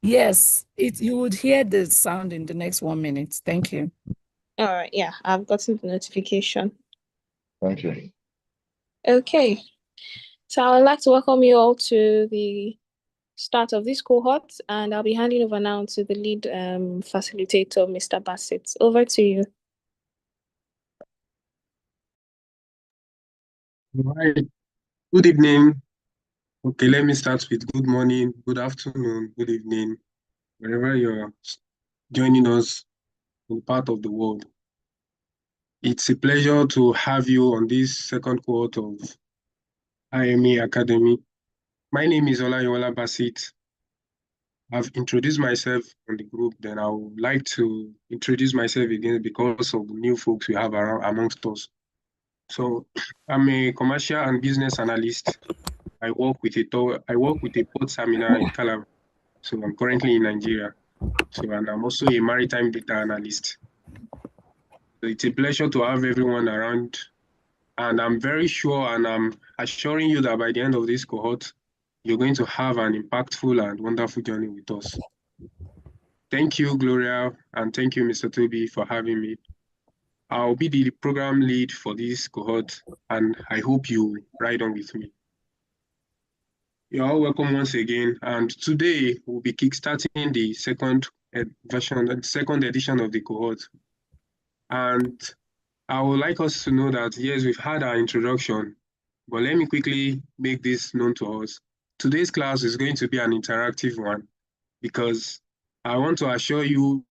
Yes, you would hear the sound in the next 1 minute. Thank you. All right, yeah, I've gotten the notification. Thank you. Okay, so I would like to welcome you all to the start of this cohort, and I'll be handing over now to the lead facilitator, Mr. Bassett. Over to you. All right. Good evening. Okay, let me start with good morning, good afternoon, good evening, wherever you're joining us in part of the world. It's a pleasure to have you on this second cohort of IMA Academy. My name is Olayola Basit. I've introduced myself on the group, then I would like to introduce myself again because of the new folks we have around amongst us. So I'm a commercial and business analyst. I work with a port terminal in Calabar. So I'm currently in Nigeria. So, and I'm also a maritime data analyst. So it's a pleasure to have everyone around. And I'm very sure and I'm assuring you that by the end of this cohort, you're going to have an impactful and wonderful journey with us. Thank you, Gloria, and thank you, Mr. Toby, for having me. I'll be the program lead for this cohort, and I hope you ride on with me. You're all welcome once again, and today we'll be kickstarting the second edition of the cohort. And I would like us to know that, yes, we've had our introduction, but let me quickly make this known to us. Today's class is going to be an interactive one because I want to assure you,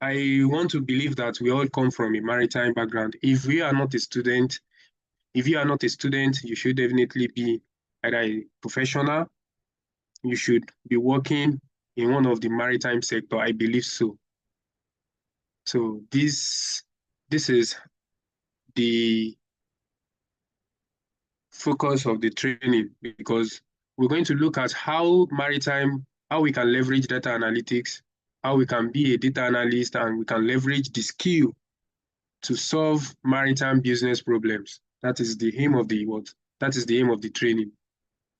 I want to believe that we all come from a maritime background. If you are not a student, you should definitely be either a professional, you should be working in one of the maritime sector, I believe so. So this is the focus of the training because we're going to look at how we can leverage data analytics, how we can be a data analyst, and we can leverage the skill to solve maritime business problems. That is the aim of the training.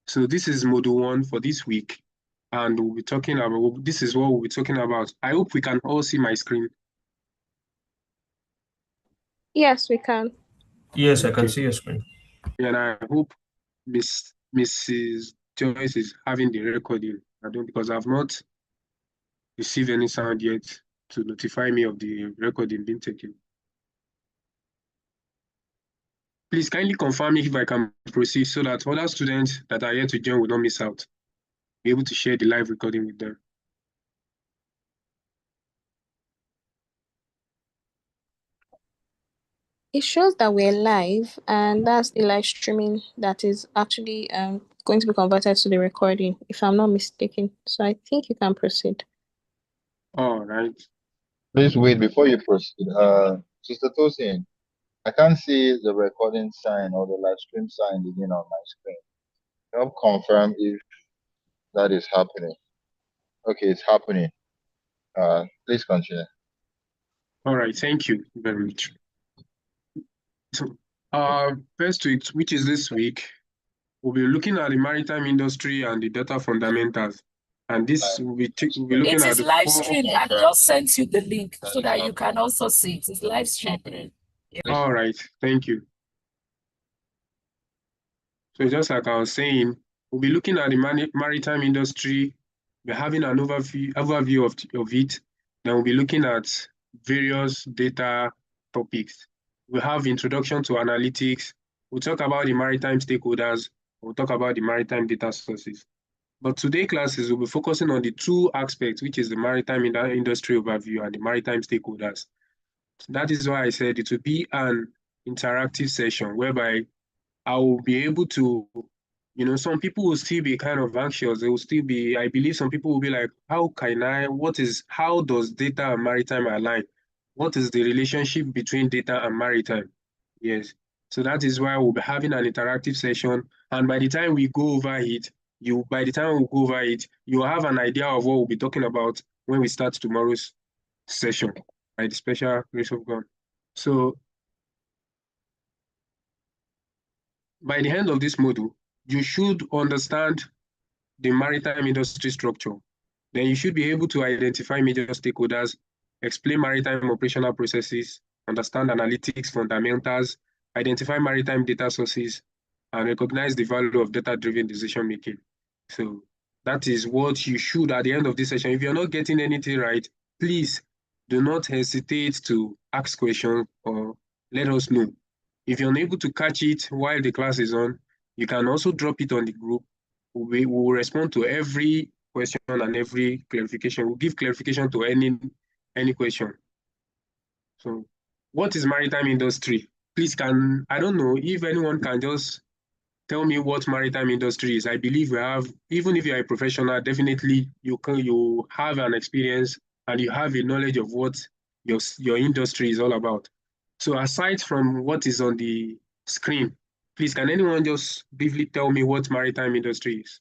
So this is module 1 for this week, and this is what we'll be talking about. I hope we can all see my screen. Yes, we can. Yes, I can see your screen. And I hope Mrs. Joyce is having the recording. Because I've not received any sound yet to notify me of the recording being taken. Please kindly confirm if I can proceed so that other students that are here to join will not miss out. Be able to share the live recording with them. It shows that we're live, and that's the live streaming that is actually going to be converted to the recording, if I'm not mistaken. So I think you can proceed. All right. Please wait before you proceed. Sister Tosin, I can't see the recording sign or the live stream sign again on my screen. Help confirm if that is happening. Okay, it's happening. Please continue. All right. Thank you very much. So, first week, which is this week, we'll be looking at the maritime industry and the data fundamentals. And this we'll be looking It at is the live stream. I just sent you the link so that you can also see it. It's live stream. All right, thank you. So just like I was saying, we'll be looking at the maritime industry. We're having an overview of it. Then we'll be looking at various data topics. We'll have introduction to analytics. We'll talk about the maritime stakeholders. We'll talk about the maritime data sources. But today classes will be focusing on the two aspects, which is the maritime industry overview and the maritime stakeholders. So that is why I said it will be an interactive session whereby I will be able to, some people will still be kind of anxious. I believe some people will be like, how does data and maritime align? What is the relationship between data and maritime? Yes. So that is why we'll be having an interactive session. And by the time we go over it, you have an idea of what we'll be talking about when we start tomorrow's session by the special grace of God. So by the end of this module, you should understand the maritime industry structure. Then you should be able to identify major stakeholders, explain maritime operational processes, understand analytics fundamentals, identify maritime data sources, and recognize the value of data-driven decision making. So that is what you should at the end of this session. If you're not getting anything right, please do not hesitate to ask questions or let us know. If you're unable to catch it while the class is on, you can also drop it on the group. We will respond to every question and every clarification. We'll give clarification to any question. So what is maritime industry? Please I don't know if anyone can just tell me what maritime industry is. I believe we have, even if you're a professional, definitely you have an experience and you have a knowledge of what your industry is all about. So aside from what is on the screen, please can anyone just briefly tell me what maritime industry is?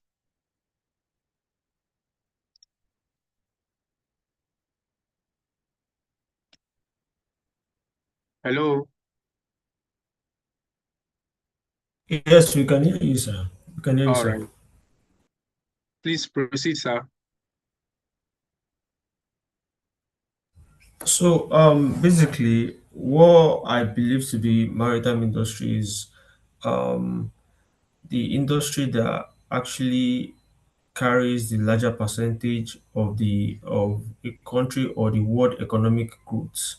Hello? Yes, we can hear you, sir. We can hear you, All sir. right. Please proceed, sir. So, basically, what I believe to be maritime industry is um, the industry that actually carries the larger percentage of a country or the world economic growth.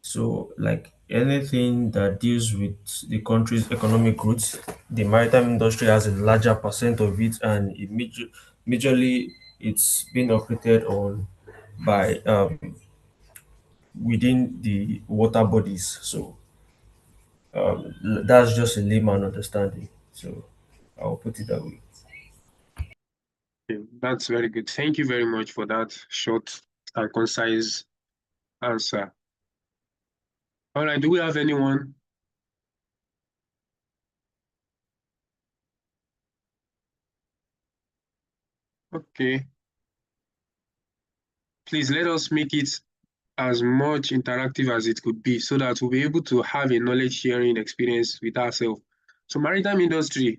So, like anything that deals with the country's economic growth, the maritime industry has a larger percent of it, and majorly it's been operated on by within the water bodies. So, that's just a layman understanding. So, I'll put it that way. Okay, that's very good. Thank you very much for that short and concise answer. All right, do we have anyone? Okay. Please let us make it as much interactive as it could be so that we'll be able to have a knowledge sharing experience with ourselves. So maritime industry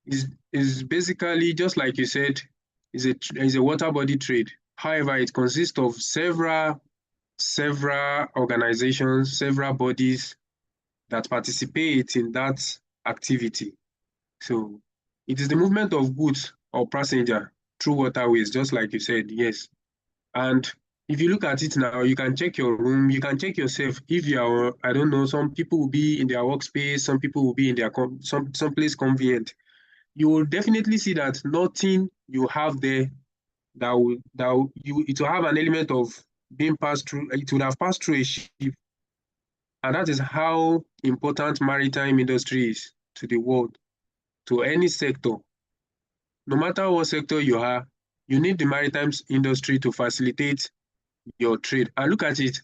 is basically, just like you said, is a water body trade. However, it consists of several organizations, several bodies that participate in that activity. So it is the movement of goods or passenger through waterways, just like you said, yes. And if you look at it now, you can check your room, you can check yourself. If you are, I don't know, some people will be in their workspace, some people will be in their some place convenient. You will definitely see that nothing you have there it will have an element of being passed through. It would have passed through a ship, and that is how important maritime industry is to the world, to any sector. No matter what sector you are, you need the maritime industry to facilitate your trade. And look at it.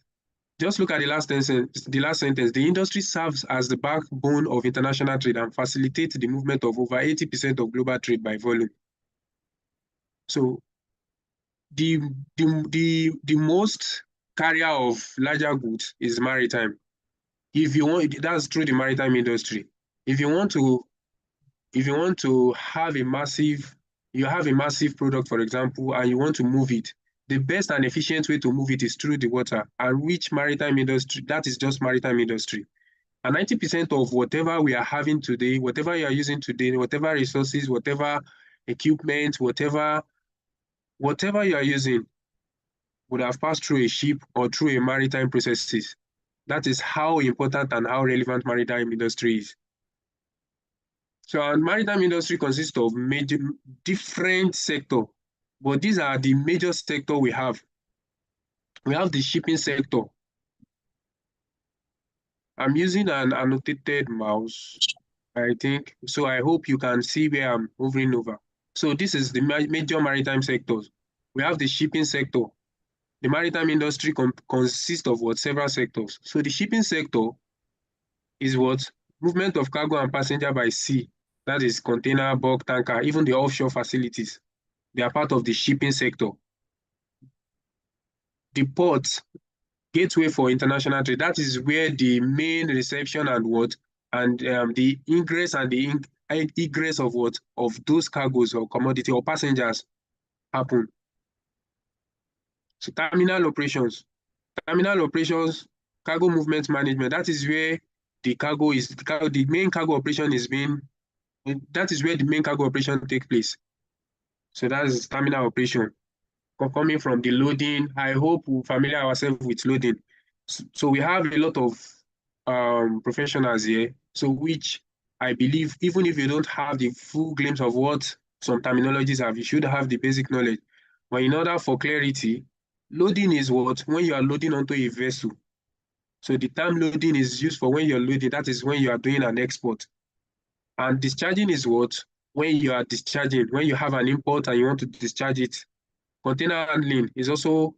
Just look at the last sentence. The industry serves as the backbone of international trade and facilitates the movement of over 80% of global trade by volume. So the most carrier of larger goods is maritime. If you want, that's through the maritime industry. If you want to have a massive, you have a massive product, for example, and you want to move it, the best and efficient way to move it is through the water. And which maritime industry? That is just maritime industry. And 90% of whatever we are having today, whatever you are using today, whatever resources, whatever equipment, whatever you are using would have passed through a ship or through a maritime processes. That is how important and how relevant maritime industry is. So our maritime industry consists of different sector, but these are the major sector we have. We have the shipping sector. I'm using an annotated mouse, I think. So I hope you can see where I'm hovering over. So this is the major maritime sectors. We have the shipping sector. The maritime industry consists of what? Several sectors. So the shipping sector is what? Movement of cargo and passenger by sea. That is container, bulk tanker, even the offshore facilities. They are part of the shipping sector. The ports, gateway for international trade, that is where the main reception and what? And the ingress and the egress of what? Of those cargoes or commodity or passengers happen. So terminal operations, cargo movement management, that is where the main cargo operation is being, that is where the main cargo operation takes place. So that's terminal operation. Coming from the loading, I hope we familiar ourselves with loading. So we have a lot of professionals here, so which I believe, even if you don't have the full glimpse of what some terminologies have, you should have the basic knowledge. But in order for clarity, loading is what? When you are loading onto a vessel. So the term loading is used for when you're loading, that is when you are doing an export. And discharging is what? When you are discharging, when you have an import and you want to discharge it. Container handling is also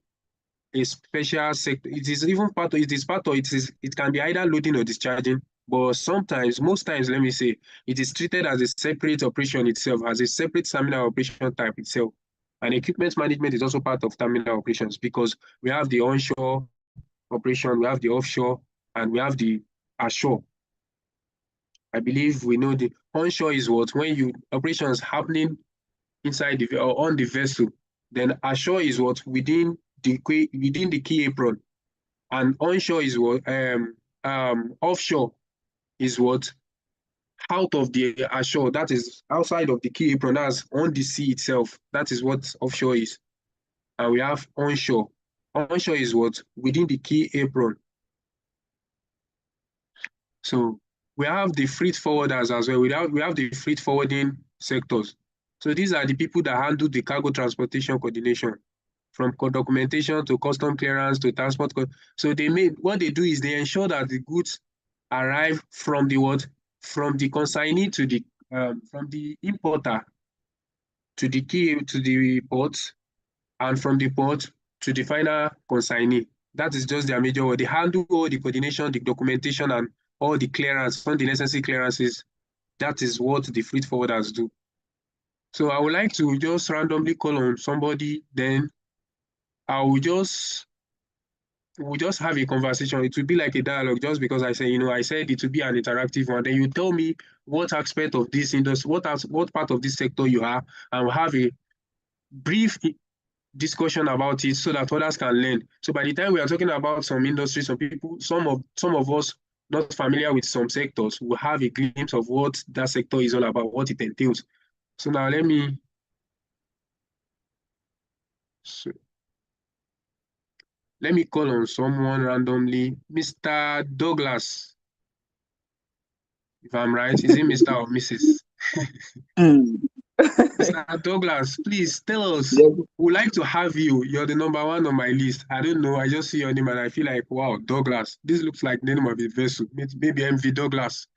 a special sector. It is even part of it can be either loading or discharging, but sometimes, most times, let me say, it is treated as a separate operation itself, as a separate terminal operation type itself. And equipment management is also part of terminal operations because we have the onshore operation, we have the offshore, and we have the ashore. I believe we know the onshore is what? When you operations happening inside or on the vessel. Then ashore is what? Within the key apron. And onshore is what? Offshore is what? Out of the ashore. That is outside of the key apron. That's on the sea itself. That is what offshore is. And we have onshore. Onshore is what? Within the key apron. So we have the freight forwarders as well. We have the freight forwarding sectors. So these are the people that handle the cargo transportation coordination, from documentation to custom clearance to transport. So what they do is they ensure that the goods arrive from the what? From the consignee to the from the importer to the port, and from the port to the final consignee. That is just their major work. They handle all the coordination, the documentation, and all the clearance, all the necessary clearances. That is what the freight forwarders do. So I would like to just randomly call on somebody, then I will just we'll just have a conversation. It will be like a dialogue, just because I said it will be an interactive one. Then you tell me what aspect of this industry, what part of this sector you are, and we'll have a brief discussion about it so that others can learn. So by the time we are talking about some industries, some of us not familiar with some sectors will have a glimpse of what that sector is all about, what it entails. So now let me call on someone randomly. Mr. Douglas, if I'm right, is it Mr. or Mrs.? Mr. Douglas, please tell us. Yes. We'd like to have you. You're the number one on my list. I don't know. I just see your name and I feel like, wow, Douglas. This looks like the name of a vessel. Maybe MV Douglas.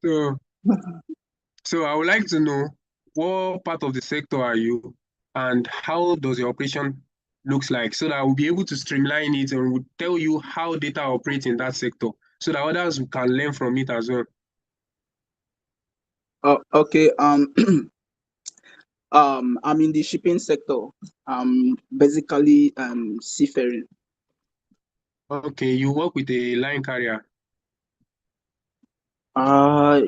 So I would like to know, what part of the sector are you and how does your operation looks like, so that we'll be able to streamline it and we'll tell you how data operates in that sector so that others can learn from it as well. Oh, okay. I'm in the shipping sector. Basically seafaring. Okay, you work with a line carrier. Yeah,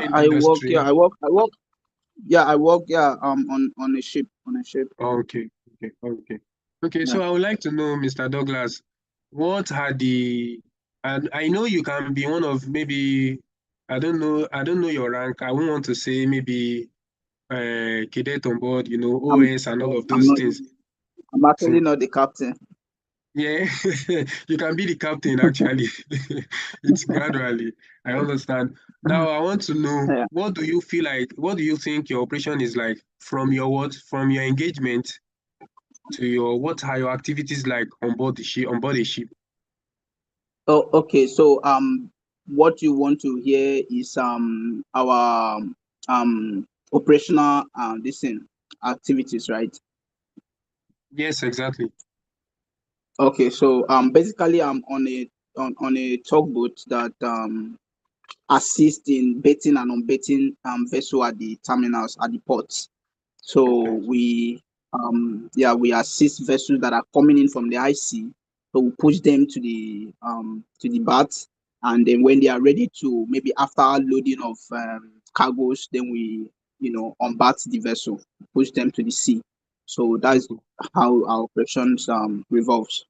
Shipping I work. industry. Yeah, I work. Yeah, I work. Yeah, on a ship. Okay. Yeah. So I would like to know, Mr. Douglas, what are and I know you can be one of, maybe, I don't know your rank. I won't want to say maybe cadet on board, I'm OS and all of I'm those not. things. I'm actually So not the captain. yeah, you can be the captain actually. It's gradually. I understand. Now I want to know, Yeah. what do you feel like? What do you think your operation is like from your engagement to what are your activities like on board a ship? Oh, okay. So what you want to hear is our operational activities, right? Yes, exactly. Okay. So basically I'm on a tugboat that assist in betting and unbetting vessel at the terminals at the ports. So Okay. we assist vessels that are coming in from the IC. So we push them to the berth, and then when they are ready to, maybe after loading of cargoes, then we unberth the vessel, push them to the sea. So that's how our operations revolves.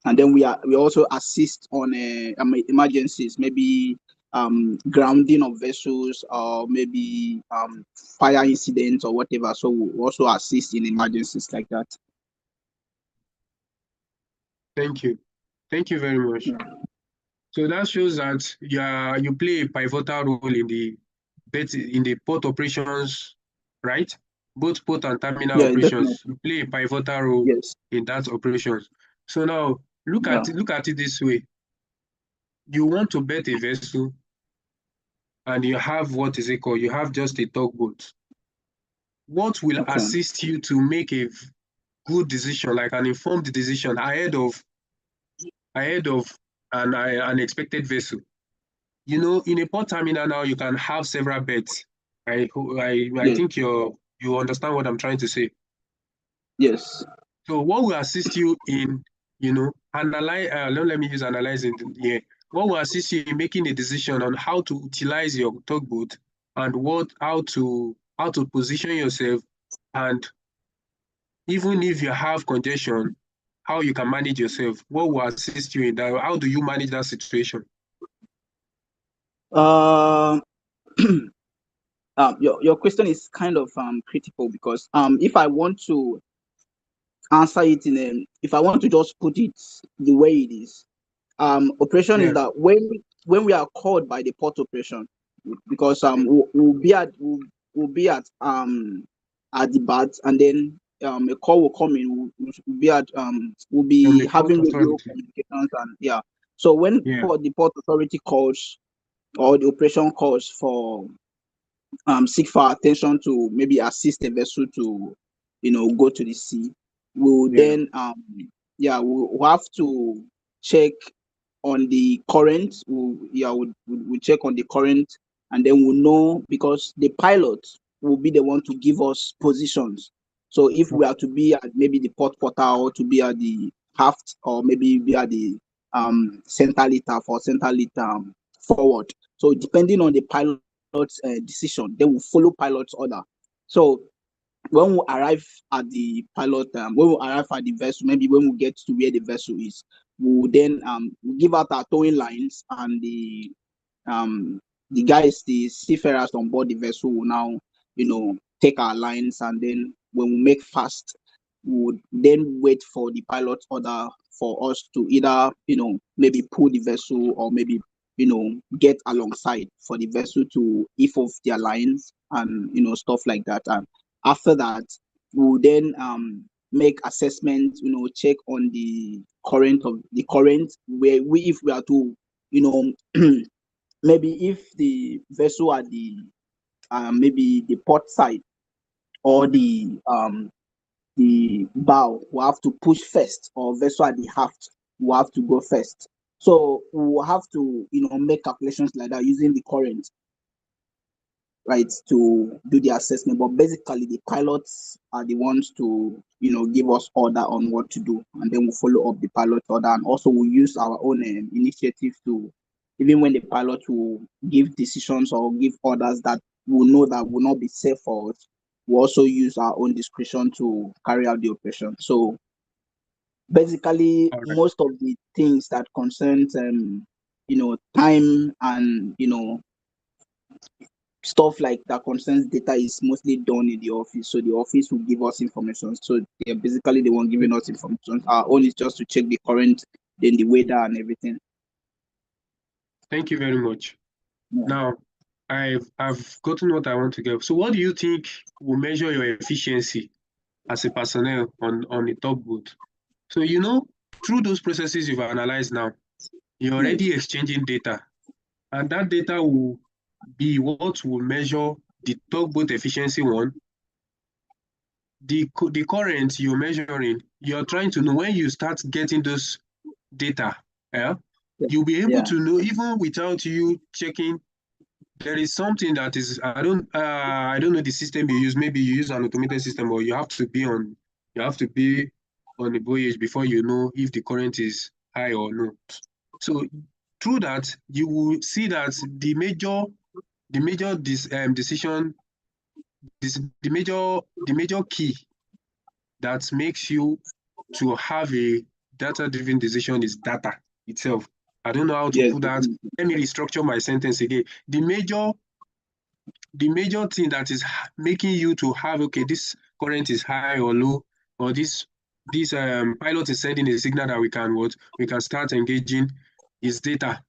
And then we also assist on emergencies, maybe grounding of vessels, or maybe fire incidents or whatever. So we also assist in emergencies like that. Thank you. Thank you very much. So that shows that you play a pivotal role in the port operations, right? Both port and terminal Yeah, operations. definitely. You play a pivotal role Yes. in that operations. So now look Yeah. at it this way. You want to bet a vessel and you have what is it called? You have just a tugboat. What will Okay. assist you to make a good decision, like an informed decision ahead of an expected vessel? You know, in a port terminal now, you can have several bets. I Yes. think you understand what I'm trying to say. Yes. So what will assist you in, analyze, let me use analyzing here. What will assist you in making a decision on how to utilize your tugboat and how to position yourself, and even if you have congestion, how you can manage yourself? What will assist you in that? How do you manage that situation? Uh, your question is kind of critical, because if I want to answer it if I want to just put it the way it is, operation is Yeah, that when we are called by the port operation, because we'll be at the bat, and then a call will come in. We'll from be the port having radio authority. communications, and yeah. So when Yeah, the port authority calls, or the operation calls for seek for attention to maybe assist a vessel to go to the sea, we'll yeah, then we'll have to check on the current. We'll check on the current, and then we'll know, because the pilot will be the one to give us positions. So if we are to be at maybe the port portal, or to be at the aft, or maybe be at the center litter for center litter forward. So depending on the pilot's decision, they will follow pilot's order. So when we arrive at the when we arrive at the vessel, maybe when we get to where the vessel is, we will then give out our towing lines, and the guys, the seafarers on board the vessel, will now take our lines, and then when we make fast, we would then wait for the pilot's order for us to either maybe pull the vessel, or maybe get alongside for the vessel to ease off their lines, and stuff like that. And after that, we'll then make assessment, check on the current, where if we are to maybe if the vessel at the maybe the port side, or the bow will have to push first, or vessel at the aft will have to go first. So we'll have to make calculations like that using the current, right, to do the assessment. But basically, the pilots are the ones to give us order on what to do, and then we'll follow up the pilot order, and also we'll use our own initiative to, even when the pilot will give decisions or give orders that we'll know that will not be safe for us, we also use our own discretion to carry out the operation. So basically, all right. most of the things that concerns time, and stuff like that concerns data, is mostly done in the office. So the office will give us information. So they're basically the one giving us information. Our own is just to check the current, then the weather and everything. Thank you very much. Yeah. Now, I've gotten what I want to get. So what do you think will measure your efficiency as a personnel on a top boat? So through those processes you've analyzed now, you're already exchanging data, and that data will be what will measure the tugboat efficiency. One, the current you're measuring, you're trying to know, when you start getting those data, you'll be able Yeah. to know, even without you checking. There is something that is, I don't know the system you use. Maybe you use an automated system, or you have to be on a voyage before you know if the current is high or not. So through that, you will see that the major decision the major key that makes you to have a data-driven decision is data itself. I don't know how to Yes. put that. Let me restructure my sentence again. The major thing that is making you to have, okay, this current is high or low, or this pilot is sending a signal that we can start engaging, is data.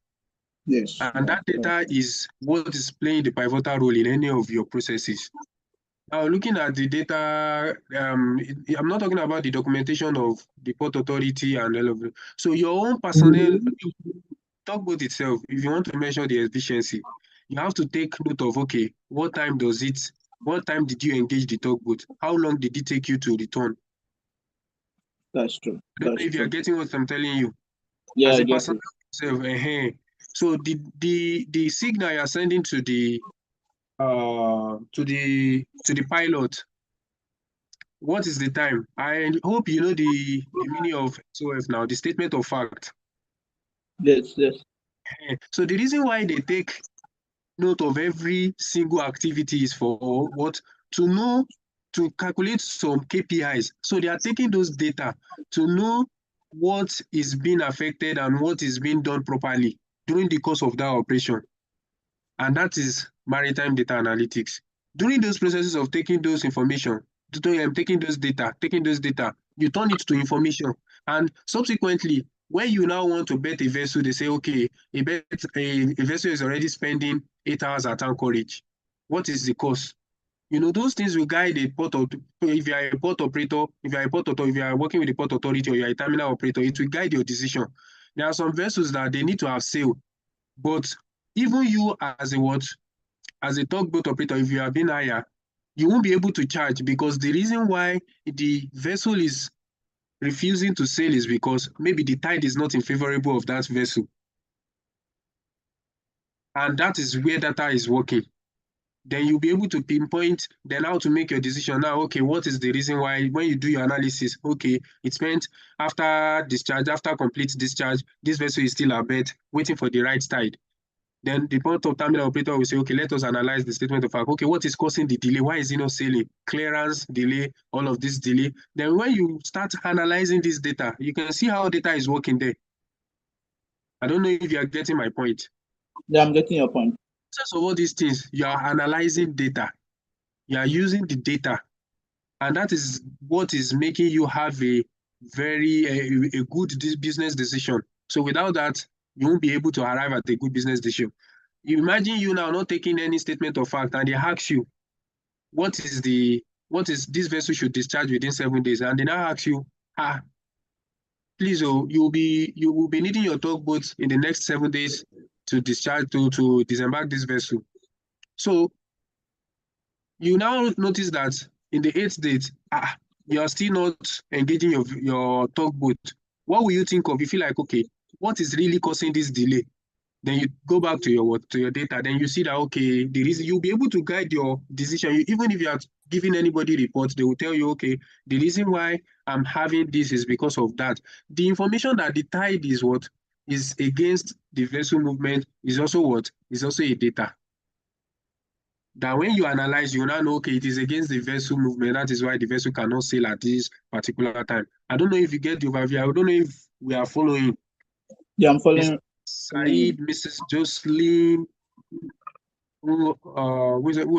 Yes. And that data is what is playing the pivotal role in any of your processes. Now, looking at the data, I'm not talking about the documentation of the port authority and all of it. So your own personnel, tugboat itself, if you want to measure the efficiency, you have to take note of, okay, what time did you engage the tugboat? How long did it take you to return? That's true. I don't That's know if you are true. getting what I'm telling you. Yeah, As I a get personnel it. itself, so the signal you're sending to the pilot, what is the time? I hope you know the meaning of SOF now, the statement of fact. Yes, yes. So the reason why they take note of every single activity is for what? To know, to calculate some KPIs. So they are taking those data to know what is being affected and what is being done properly during the course of that operation. And that is maritime data analytics. During those processes of taking those information, taking those data, you turn it to information. And subsequently, when you now want to bet a vessel, they say, okay, a vessel is already spending 8 hours at anchorage. What is the cost? You know, those things will guide a port of, if you are a port operator, if you are working with a port authority or you are a terminal operator, it will guide your decision. There are some vessels that they need to have sail, but even you as a tugboat operator, if you are being higher, you won't be able to charge, because the reason why the vessel is refusing to sail is because maybe the tide is not in favorable of that vessel. And that is where data is working. Then you'll be able to pinpoint then how to make your decision now. Okay, what is the reason why when you do your analysis? Okay, it spent after complete discharge, this vessel is still abed, waiting for the right tide. Then the port of terminal operator will say, okay, let us analyze the statement of fact. Okay, what is causing the delay? Why is it not sailing? Clearance, delay, all of this delay. Then when you start analyzing this data, you can see how data is working there. I don't know if you are getting my point. Yeah, I'm getting your point. So all these things, you are analyzing data. You are using the data. And that is what is making you have a good business decision. So without that, you won't be able to arrive at a good business decision. You imagine you now not taking any statement of fact, and they ask you, what is this vessel should discharge within 7 days, and they now ask you, please, you will be needing your tugboat in the next 7 days to disembark this vessel. So you now notice that in the 8th date, you are still not engaging your tugboat. What will you think of? You feel like, okay, what is really causing this delay? Then you go back to your data. Then you see that, okay, the reason you'll be able to guide your decision. Even if you are giving anybody reports, they will tell you, okay, the reason why I'm having this is because of that. The information that the tide is against the vessel movement is also is also a data. That when you analyze, you now know, okay, it is against the vessel movement. That is why the vessel cannot sail at this particular time. I don't know if you get the overview. I don't know if we are following. Yeah, I'm following. Mr. Saeed, Mrs. Jocelyn, who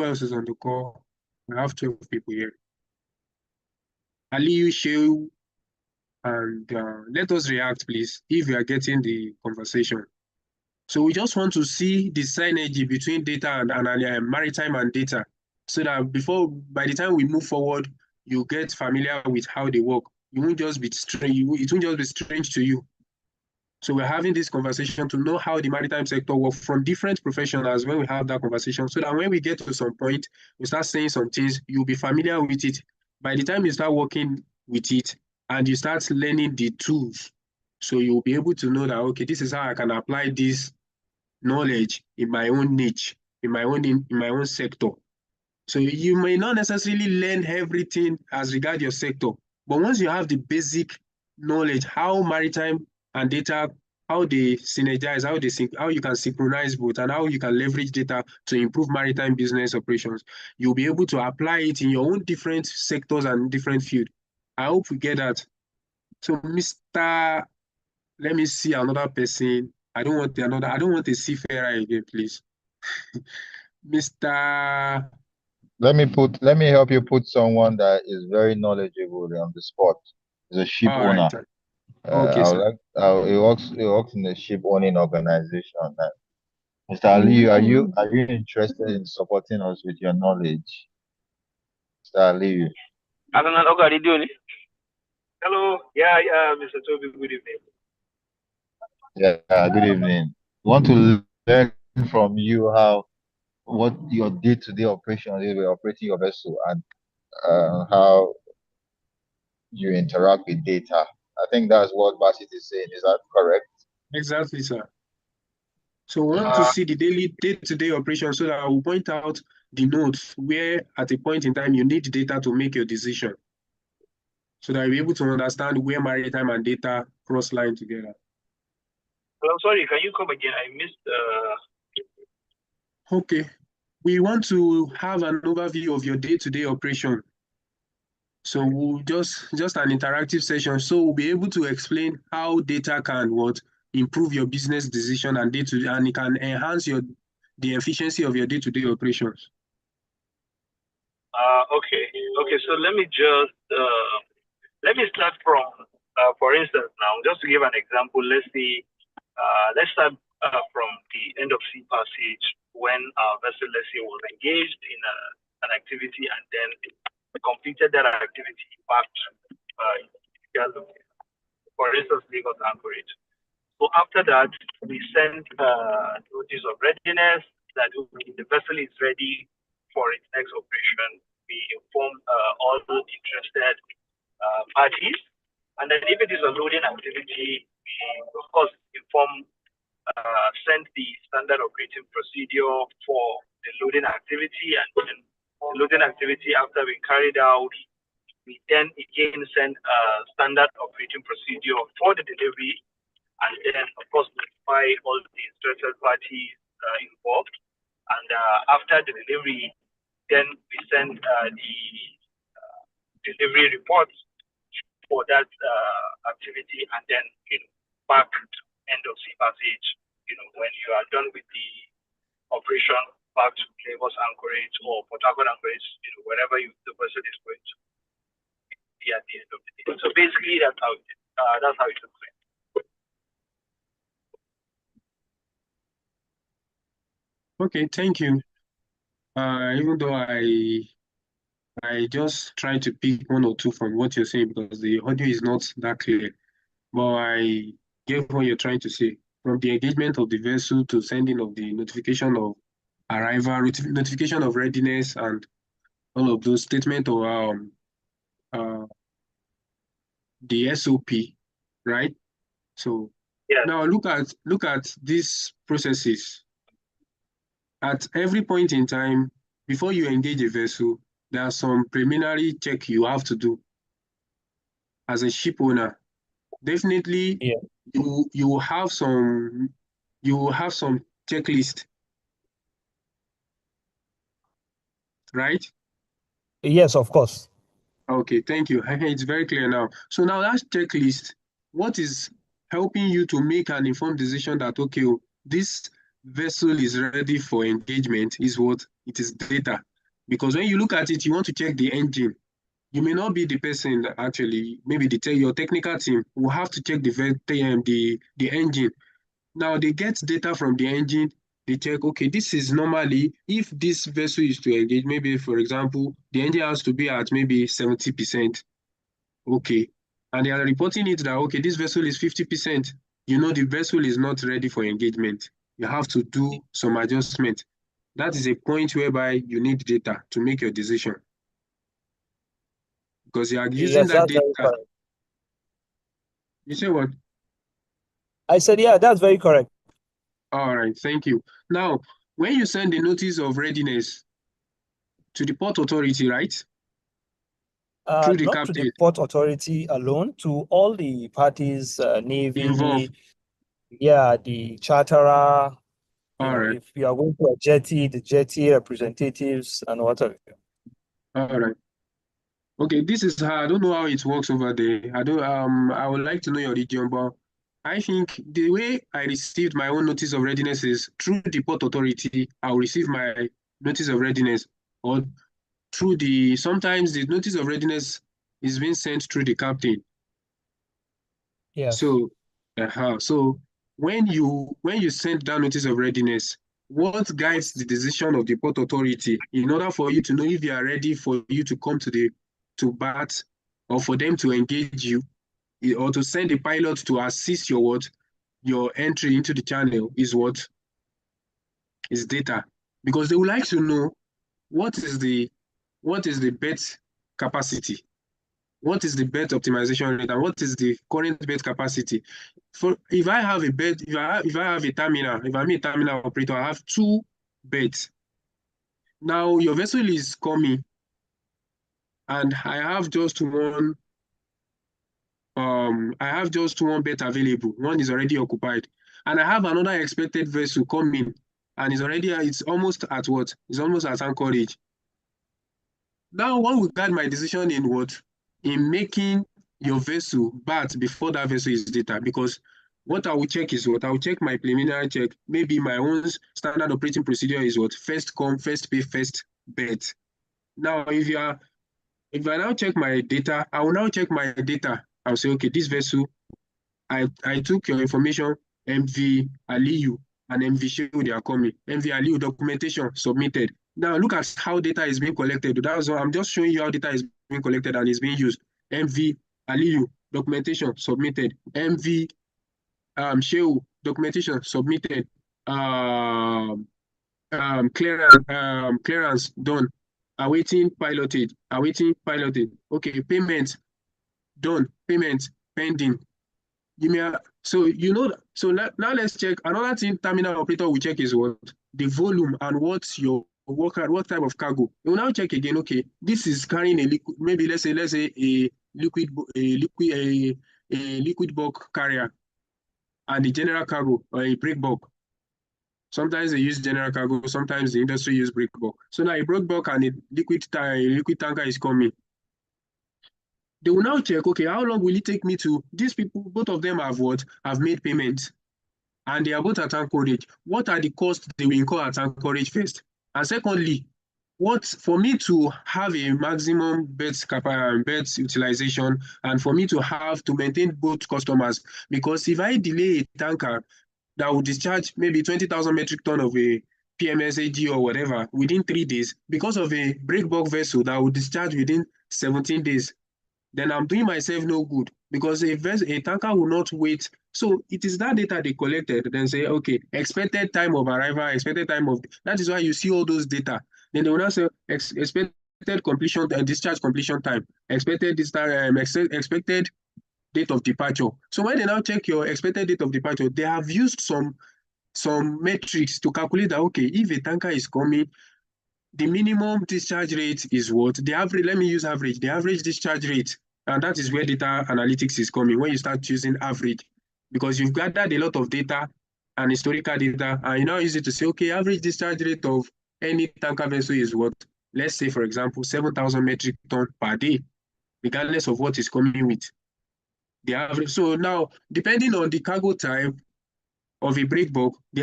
else is on the call? I have 12 people here. Aliyu, Shehu, and let us react, please, if you are getting the conversation. So we just want to see the synergy between data and maritime and data, so that by the time we move forward, you get familiar with how they work. You won't just be strange. It won't just be strange to you. So we're having this conversation to know how the maritime sector works from different professionals when we have that conversation, so that when we get to some point, we start saying some things, you'll be familiar with it. By the time you start working with it and you start learning the tools, so you'll be able to know that, okay, this is how I can apply this knowledge in my own niche, in my own sector. So you may not necessarily learn everything as regard your sector, but once you have the basic knowledge, how maritime and data how they synergize, how you can synchronize both, and how you can leverage data to improve maritime business operations. You'll be able to apply it in your own different sectors and different field. I hope we get that. So, Mr. Let me see another person. I don't want a seafarer again, please. Mr. Let me help you put someone that is very knowledgeable on the spot. He's a ship All owner. right, sir. Okay, sir. He works in a ship owning organization. Mr. Ali, are you interested in supporting us with your knowledge? Mr. Ali. Hello. Yeah, Mr. Toby, good evening. Yeah, good evening. We want to learn from you what your day-to-day operation is with operating your vessel and how you interact with data. I think that's what Basit is saying. Is that correct? Exactly, sir. So we want to see the daily day-to-day operation so that I will point out the nodes where at a point in time you need data to make your decision. So that you'll be able to understand where maritime and data cross-line together. Well, I'm sorry, can you come again? I missed Okay. We want to have an overview of your day-to-day operation. So we'll just an interactive session. So we'll be able to explain how data can improve your business decision and and it can enhance the efficiency of your day-to-day operations. okay. So let me just let me start from for instance now, just to give an example, let's start from the end of sea passage when our vessel, let's say, was engaged in an activity and then completed that activity back to for instance, Lagos Anchorage. So after that, we send notice of readiness that the vessel is ready for its next operation. We inform all the interested parties. And then if it is a loading activity, we, of course, send the standard operating procedure for the loading activity. And then the loading activity, after we carried out, we then again send a standard operating procedure for the delivery, and then of course notify all the interested parties involved. And after the delivery, then we send the delivery reports for that activity, and then back to end of sea passage. When you are done with the operation, back to Lagos Anchorage or Port Harcourt Anchorage, wherever the vessel is going to be at the end of the day. So basically, that's how it looks like. Okay, thank you. Even though I just try to pick one or two from what you're saying because the audio is not that clear, but I get what you're trying to say. From the engagement of the vessel to sending of the notification of arrival, notification of readiness, and all of those statements of the SOP, right? So Yes. now look at these processes. At every point in time, before you engage a vessel, there are some preliminary check you have to do as a ship owner. Definitely, Yeah. you will have some checklist, right? Yes, of course. Okay, thank you. It's very clear now. So now that checklist, what is helping you to make an informed decision that, okay, this vessel is ready for engagement is what? It is data. Because when you look at it, you want to check the engine. You may not be the person that actually, maybe your technical team will have to check the engine. Now they get data from the engine, they check, okay, this is normally, if this vessel is to engage, maybe for example, the engine has to be at maybe 70%. Okay. And they are reporting it that, okay, this vessel is 50%. The vessel is not ready for engagement. You have to do some adjustment. That is a point whereby you need data to make your decision. Because you are using Yes, that that's very data. correct. You say what? I said, yeah, that's very correct. All right, thank you. Now, when you send the notice of readiness to the port authority, right? Through the Not to captain the port authority alone, to all the parties, Navy, involved. yeah, the charterer, All right. if you are going to a jetty, the jetty representatives and whatever. All right. Okay, this is how I don't know how it works over there. I would like to know your region, but I think the way I received my own notice of readiness is through the port authority. I'll receive my notice of readiness, or sometimes the notice of readiness is being sent through the captain. Yes. So so when you send that notice of readiness, what guides the decision of the port authority in order for you to know if you are ready for you to come to BAT, or for them to engage you, or to send a pilot to assist your entry into the channel is data, because they would like to know what is the bet capacity, what is the bet optimization rate, and what is the current bet capacity. For if I have a bet, if I have a terminal, if I'm a terminal operator, I have 2 bets. Now your vessel is coming, and I have just one bet available. One is already occupied, and I have another expected vessel coming, and it's almost at what? It's almost at anchorage. Now, one will guide my decision in what? In making your vessel BAT before that vessel is data, because what I will check is what? I will check my preliminary check. Maybe my own standard operating procedure is what? First come, first pay, first bet. Now, if I now check my data, I will now check my data. I'll say, okay, this vessel, I took your information, MV Aliyu and MV Shehu, they are coming. MV Aliyu documentation submitted. Now look at how data is being collected. That's why I'm just showing you how data is being collected and is being used. MV Aliyu documentation submitted. MV Shehu documentation submitted. Clearance done. Awaiting piloted. Okay, payment done. Payment pending. So now let's check. Another thing terminal operator will check is what? The volume and what's your what type of cargo. You will now check again, okay, this is carrying a liquid, maybe let's say a liquid bulk carrier and the general cargo, or a break bulk. Sometimes they use general cargo, sometimes the industry use break bulk. So now a break bulk and a liquid tanker is coming. They will now check, okay, how long will it take me to, these people, both of them have made payments, and they are both at anchorage. What are the costs they will incur at anchorage first? And secondly, for me to have a maximum beds utilization, and for me to maintain both customers, because if I delay a tanker that will discharge maybe 20,000 metric ton of a PMSAG or whatever within 3 days, because of a break bulk vessel that will discharge within 17 days, then I'm doing myself no good, because a tanker will not wait. So it is that data they collected, then say, okay, expected time of arrival, expected time of, that is why you see all those data. Then they will now say expected completion and discharge completion time, expected date of departure. So when they now check your expected date of departure, they have used some metrics to calculate that, okay, if a tanker is coming, the minimum discharge rate is what? The average, let me use average, the average discharge rate. And that is where data analytics is coming, when you start using average, because you've gathered a lot of data and historical data, and you now use it to say, okay, average discharge rate of any tanker vessel is what? Let's say, for example, 7,000 metric ton per day, regardless of what is coming with the average. So now, depending on the cargo type of a break bulk, the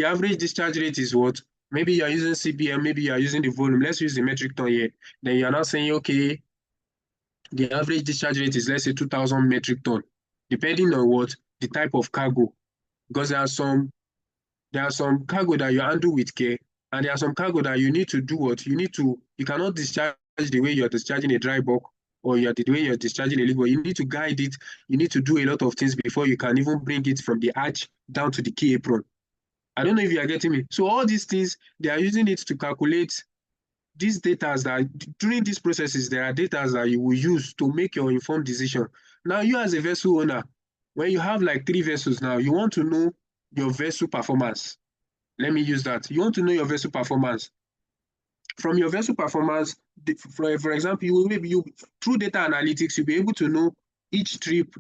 average discharge rate is what? Maybe you are using CBM, maybe you are using the volume. Let's use the metric ton here. Then you are now saying, okay, the average discharge rate is, let's say, 2,000 metric ton, depending on what? The type of cargo. Because there are some cargo that you handle with care, and there are some cargo that you need to do what? You cannot discharge the way you are discharging a dry bulk, or the way you're discharging a liquid. You need to guide it. You need to do a lot of things before you can even bring it from the arch down to the key apron. I don't know if you are getting me. So all these things, they are using it to calculate these data, that during these processes, there are data that you will use to make your informed decision. Now, you as a vessel owner, when you have like 3 vessels now, you want to know your vessel performance. Let me use that. You want to know your vessel performance. From your vessel performance, for example, through data analytics, you'll be able to know each trip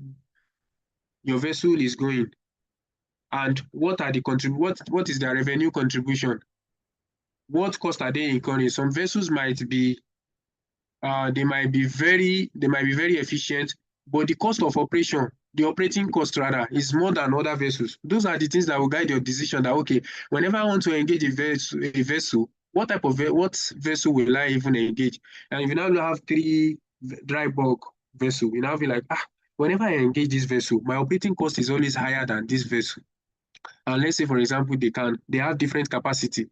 your vessel is going, and what are the what is their revenue contribution? What cost are they incurring? Some vessels might be they might be very efficient, but the cost of operation, the operating cost rather, is more than other vessels. Those are the things that will guide your decision that, okay, whenever I want to engage a vessel, what type of what vessel will I even engage? And if you now have 3 dry bulk vessel, you now be like, whenever I engage this vessel, my operating cost is always higher than this vessel. And let's say, for example, they have different capacity.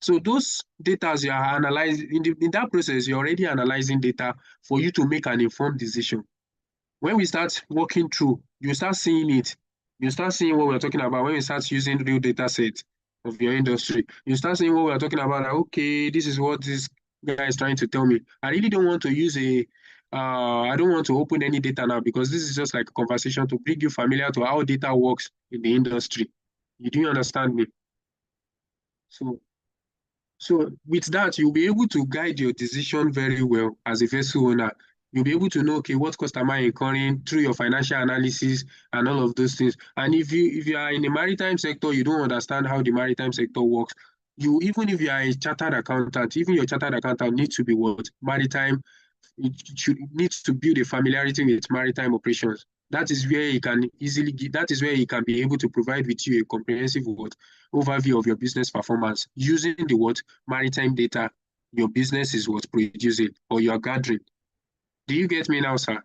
So those data you are analyzing in that process, you're already analyzing data for you to make an informed decision. When we start working through, you start seeing it. You start seeing what we're talking about when we start using real data set of your industry. You start seeing what we're talking about. Like, okay, this is what this guy is trying to tell me. I really don't want to use I don't want to open any data now because this is just like a conversation to bring you familiar to how data works in the industry. You do understand me? So with that, you'll be able to guide your decision very well as a vessel owner. You'll be able to know, okay, what cost am I incurring through your financial analysis and all of those things. And if you are in the maritime sector, you don't understand how the maritime sector works. Even if you are a chartered accountant, even your chartered accountant needs to be what? Maritime. It should needs to build a familiarity with maritime operations. That is where that is where he can be able to provide with you a comprehensive overview of your business performance using the maritime data your business is producing or you are gathering. Do you get me now, sir?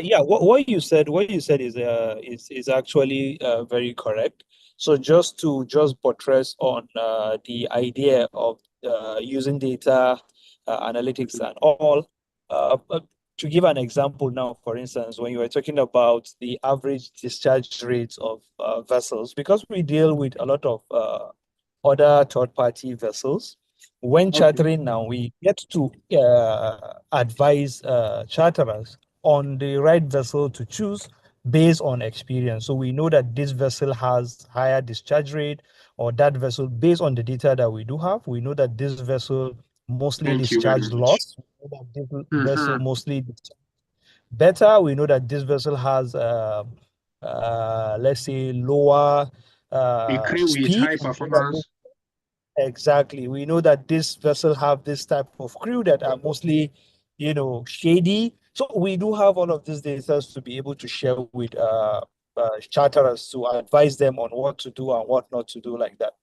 Yeah, what you said is actually very correct. So just to buttress on the idea of using data analytics and all, to give an example now, for instance, when you were talking about the average discharge rates of vessels, because we deal with a lot of other third-party vessels. When chartering now, we get to advise charterers on the right vessel to choose based on experience. So we know that this vessel has higher discharge rate, or that vessel, based on the data that we do have, we know that this vessel mostly discharge loss. We know that this vessel mostly better. We know that this vessel has, let's say, lower with high performance. Exactly. We know that this vessel have this type of crew that are mostly, shady. So we do have all of these data to be able to share with charterers to advise them on what to do and what not to do like that.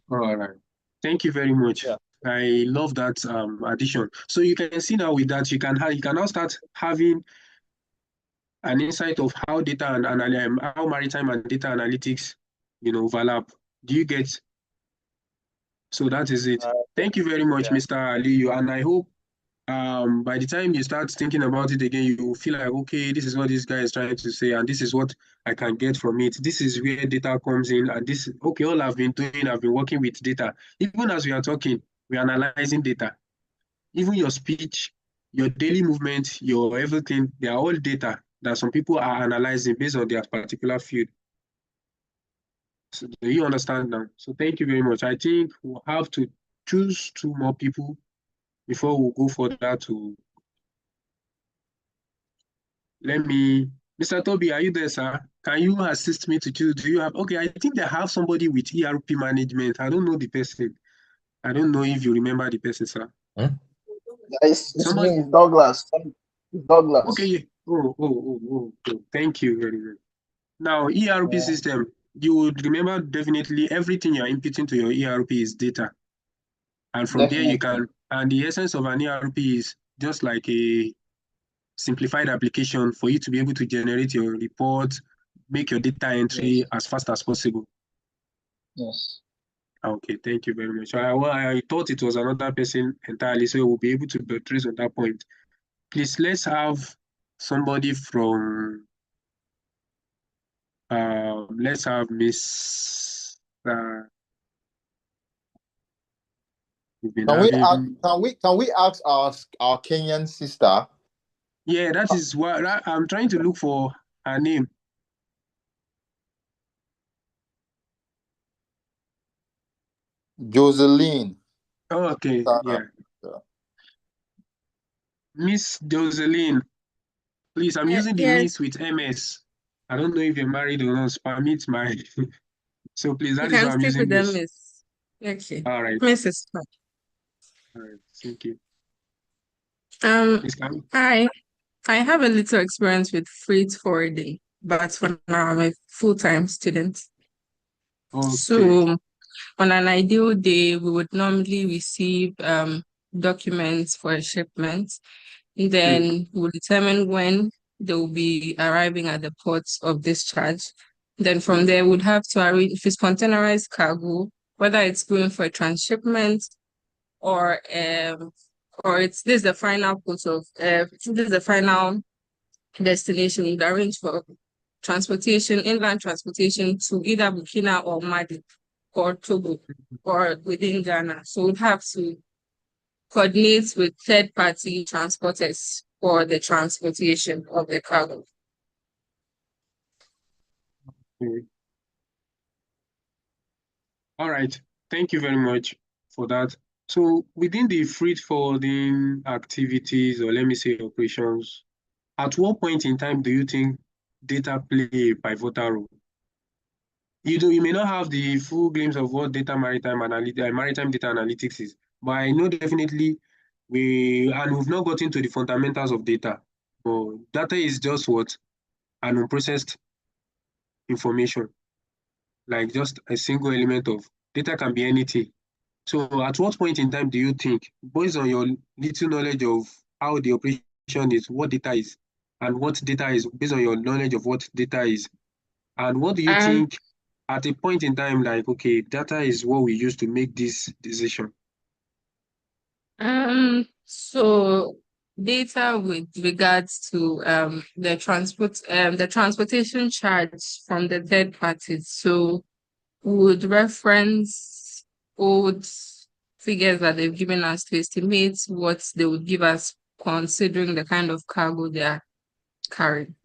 All right. Thank you very much. Yeah. I love that addition. So you can see now with that, you can now start having an insight of how data and how maritime and data analytics, overlap. Do you get? So that is it. Thank you very much, Mr. Aliyu. And I hope by the time you start thinking about it again, you will feel like, okay, this is what this guy is trying to say, and this is what I can get from it. This is where data comes in, and all I've been doing, I've been working with data. Even as we are talking, we're analyzing data. Even your speech, your daily movement, your everything, they are all data that some people are analyzing based on their particular field. So do you understand now? So thank you very much. I think we'll have to choose 2 more people before we go further to Mr. Toby, are you there, sir? Can you assist me to choose? Do you have, okay, I think they have somebody with ERP management. I don't know the person. I don't know if you remember the person, sir. It's me, Douglas. Douglas. Okay. Oh. Thank you very much. Now, ERP system, you would remember definitely everything you're inputting to your ERP is data. And from there you can, and the essence of an ERP is just like a simplified application for you to be able to generate your report, make your data entry as fast as possible. Yes. Okay, thank you very much. I thought it was another person entirely, so we'll be able to trace on that point. Please, let's have somebody from, let's have Miss. Can we ask our Kenyan sister? Yeah, that is what I'm trying to look for her name. Joseline. Oh, okay, yeah. Miss Joseline, please, I'm using the Miss with MS. I don't know if you're married or not. Permit my. So please, You that is why can I'm stick using with them, Miss. Miss. Okay. All right. Miss is fine. All right. Thank you. Um, Miss Cam? I I have a little experience with freight forwarding, but for now I'm a full-time student. Okay. So on an ideal day, we would normally receive documents for a shipment. Then we'll determine when they will be arriving at the ports of discharge. Then from there, we'd have to arrange if it's containerized cargo, whether it's going for a transshipment or it's this is the final port of this is the final destination. We'd arrange for transportation, inland transportation to either Burkina or Mali or Togo or within Ghana. So we'd have to coordinate with third-party transporters for the transportation of the cargo. Okay. All right. Thank you very much for that. So within the freight forwarding activities, or let me say operations, at what point in time do you think data play a pivotal role? You may not have the full glimpse of what maritime data analytics is, but I know definitely we've not gotten to the fundamentals of data. But data is just what? An unprocessed information, like just a single element of data can be anything. So at what point in time do you think, based on your little knowledge of how the operation is, what data is, and what data is, based on your knowledge of what data is, and what do you Um, think at a point in time, like, okay, data is what we use to make this decision? so data with regards to the transportation charge from the third parties. So would reference old figures that they've given us to estimate what they would give us considering the kind of cargo they are carrying.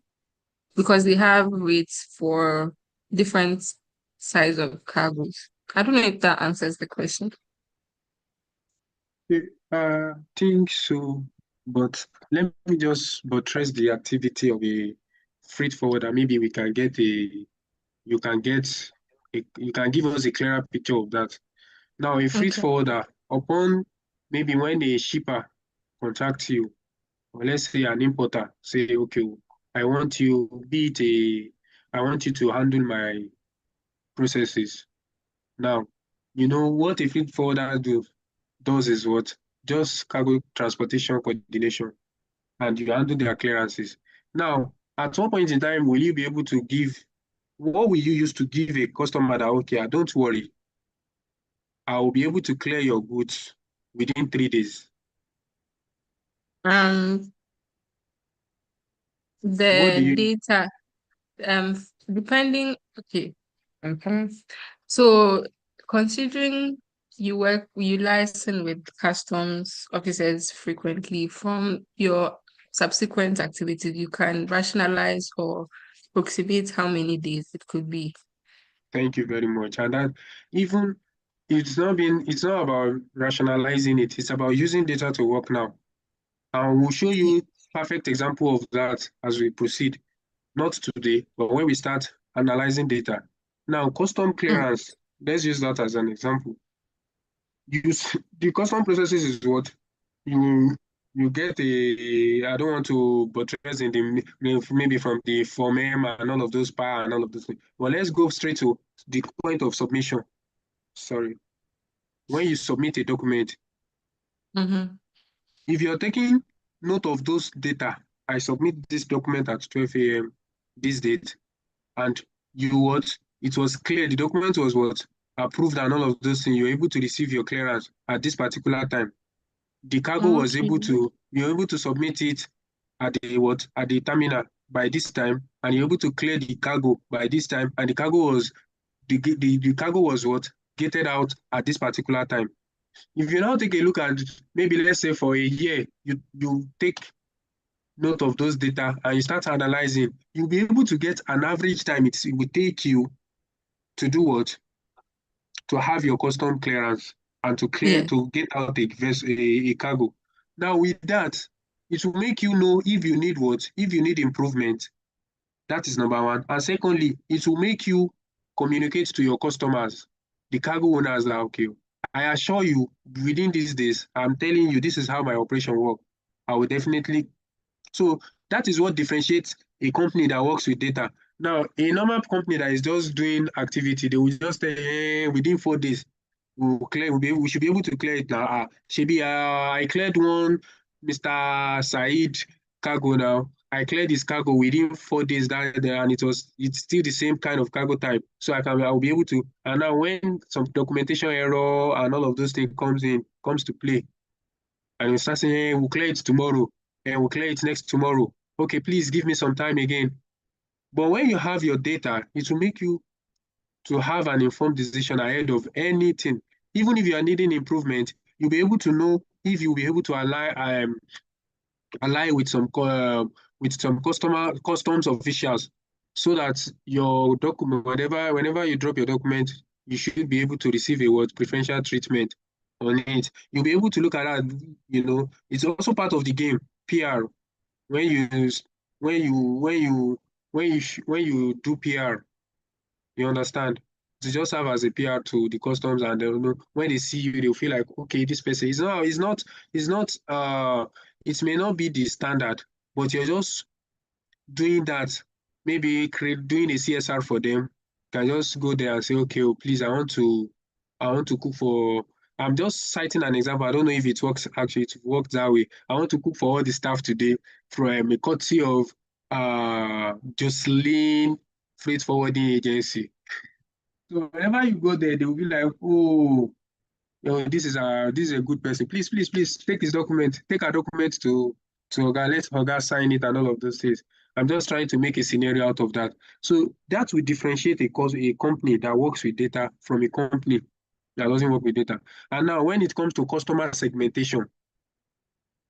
Because they have rates for different size of cargos. I don't know if that answers the question. Think so, but let me just buttress the activity of a freight forwarder. Maybe we can get you can give us a clearer picture of that. Now, a freight Okay. forwarder, upon maybe when a shipper contacts you, or let's say an importer, say, okay, I want you, I want you to handle my processes. Now, what a freight forwarder does is what? Just cargo transportation coordination, and you handle their clearances. Now, at what point in time will you be able to what will you use to give a customer that, okay, don't worry, I will be able to clear your goods within 3 days? Um, What do the you data, depending, okay. Okay. So considering you liaison with customs officers frequently from your subsequent activities, you can rationalize or approximate how many days it could be. Thank you very much. And that even it's not about rationalizing it, it's about using data to work now. And we'll show you perfect example of that as we proceed. Not today, but when we start analyzing data. Now, custom clearance, let's use that as an example. The custom processes is what you get I don't want to buttress in maybe from the Form M and all of those power and all of those things. But let's go straight to the point of submission. Sorry. When you submit a document, if you're taking note of those data, I submit this document at 12 a.m. this date, and it was clear, the document was what? Approved and all of those things, you're able to receive your clearance at this particular time. The cargo was Okay. you're able to submit it at the terminal by this time, and you're able to clear the cargo by this time, and the cargo was what? Gated out at this particular time. If you now take a look at, maybe let's say for a year, you take note of those data and you start analyzing, you'll be able to get an average time it will take you to do what? To have your custom clearance and to get out a cargo. Now with that, it will make you know if you need what? If you need improvement, That is number one. And secondly, it will make you communicate to your customers, the cargo owners, that okay, I assure you, within these days, I'm telling you, this is how my operation works. I will definitely. So that is what differentiates a company that works with data. Now, a normal company that is just doing activity, they will just say, within 4 days, we should be able to clear it now. I cleared one, Mr. Said cargo now. I cleared this cargo within 4 days and it's still the same kind of cargo type. So I'll be able to. And now when some documentation error and all of those things comes to play, and you start saying, hey, we'll clear it tomorrow, and we'll clear it next tomorrow. Okay, please give me some time again. But when you have your data, it will make you to have an informed decision ahead of anything. Even if you are needing improvement, you'll be able to know if you'll be able to ally with some customs officials, so that your document, whenever you drop your document, you should be able to receive a preferential treatment on it. You'll be able to look at that. It's also part of the game, PR. When you when you when you when you do PR, you understand? To just serve as a PR to the customs, and when they see you, they'll feel like, okay, this person it may not be the standard, but you're just doing that, maybe doing a CSR for them. You can just go there and say, okay, oh, please, I want to cook for. I'm just citing an example. I don't know if it works actually. It works that way. I want to cook for all the staff today from a courtesy of Jocelyn Freight Forwarding Agency. So whenever you go there, they will be like, oh, this is a good person. Please, please, please take his document, take our document to Oga, let Oga sign it and all of those things. I'm just trying to make a scenario out of that. So that will differentiate a company that works with data from a company that doesn't work with data. And now when it comes to customer segmentation,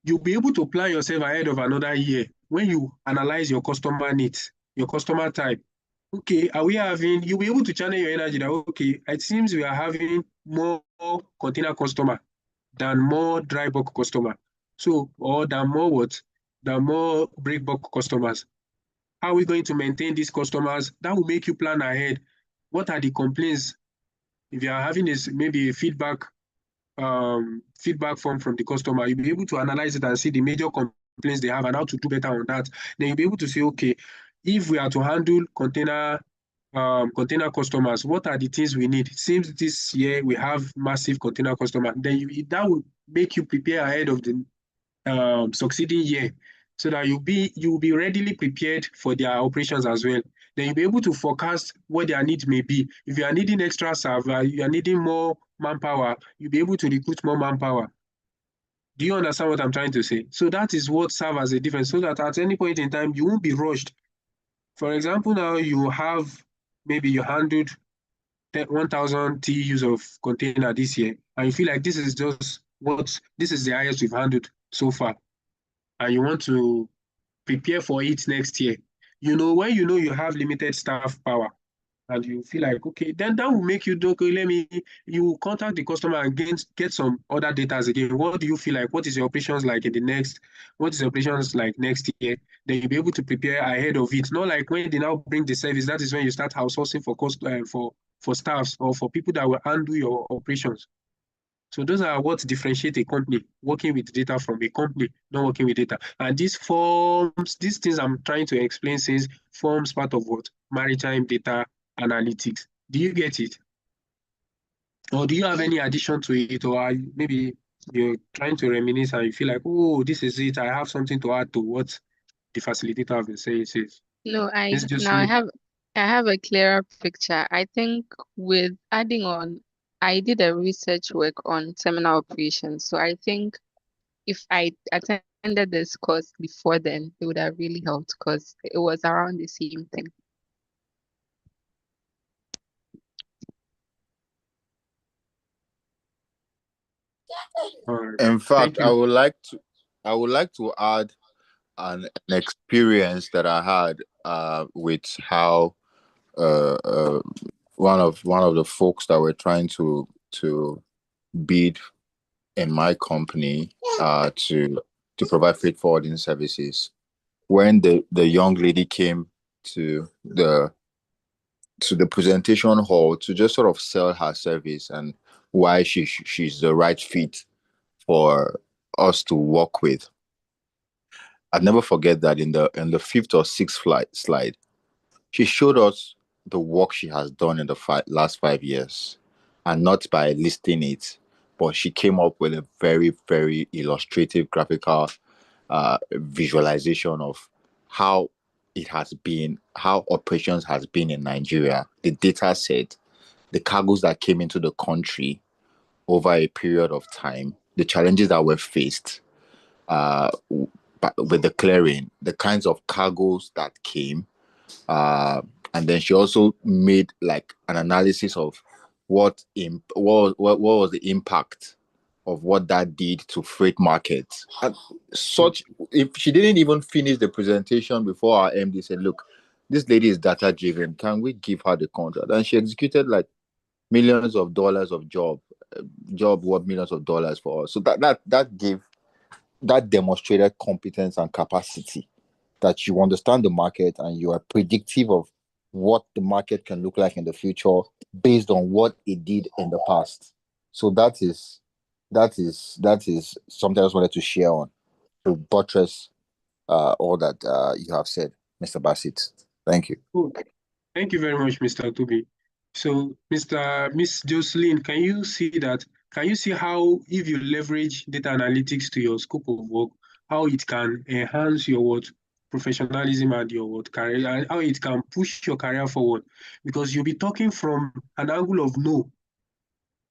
you'll be able to plan yourself ahead of another year when you analyze your customer needs, your customer type. Okay, you'll be able to channel your energy that, okay, it seems we are having more container customer than more dry bulk customer. So, or than more what? Than more break bulk customers. How are we going to maintain these customers? That will make you plan ahead. What are the complaints? If you are having maybe a feedback form from the customer, you'll be able to analyze it and see the major complaints they have and how to do better on that. Then you'll be able to say, okay, if we are to handle container customers, what are the things we need? It seems this year we have massive container customer. Then that will make you prepare ahead of the succeeding year, so that you'll be readily prepared for their operations as well. Then you'll be able to forecast what their needs may be. If you are needing extra server, you are needing more manpower, you'll be able to recruit more manpower. Do you understand what I'm trying to say? So that is what serves as a difference, so that at any point in time, you won't be rushed. For example, now maybe you handled 1,000 TEUs of container this year, and you feel like this is the highest we've handled so far, and you want to prepare for it next year. When you have limited staff power, and you feel like, okay, then that will make you do, okay, you contact the customer and get some other data again. What do you feel like? What is your operations like next year? Then you'll be able to prepare ahead of it. Not like when they now bring the service, that is when you start outsourcing for staffs or for people that will handle your operations. So those are what differentiate a company working with data from a company not working with data. And these things I'm trying to explain forms part of what? Maritime data analytics. Do you get it? Or do you have any addition to it? Or maybe you're trying to reminisce and you feel like, oh, this is it. I have something to add to what the facilitator has been saying. No, It's just I me. have a clearer picture. I think with adding on, I did a research work on terminal operations. So I think if I attended this course before then, it would have really helped because it was around the same thing. In fact, Thank you. I would like to add an experience that I had with how one of the folks that were trying to bid in my company to provide freight forwarding services. When the young lady came to the presentation hall to just sort of sell her service and why she's the right fit for us to work with. I'd never forget that in the fifth or sixth slide, she showed us the work she has done in the last 5 years, and not by listing it, but she came up with a very, very illustrative graphical visualization of how it has been, how operations has been in Nigeria, the data set, the cargoes that came into the country over a period of time, the challenges that were faced with the clearing, the kinds of cargoes that came, and then she also made like an analysis of what was the impact of what that did to freight markets. And such, if she didn't even finish the presentation before our MD said, "Look, this lady is data driven. Can we give her the contract?" And she executed like millions of dollars of job worth millions of dollars for us. So that demonstrated competence and capacity, that you understand the market and you are predictive of what the market can look like in the future based on what it did in the past. So that is something I just wanted to share on to buttress all that you have said, Mr. Bassett. Thank you. Cool. Thank you very much, Mr. Toby. So, Miss Jocelyn, can you see that? Can you see how, if you leverage data analytics to your scope of work, how it can enhance your professionalism and your career, and how it can push your career forward? Because you'll be talking from an angle of no,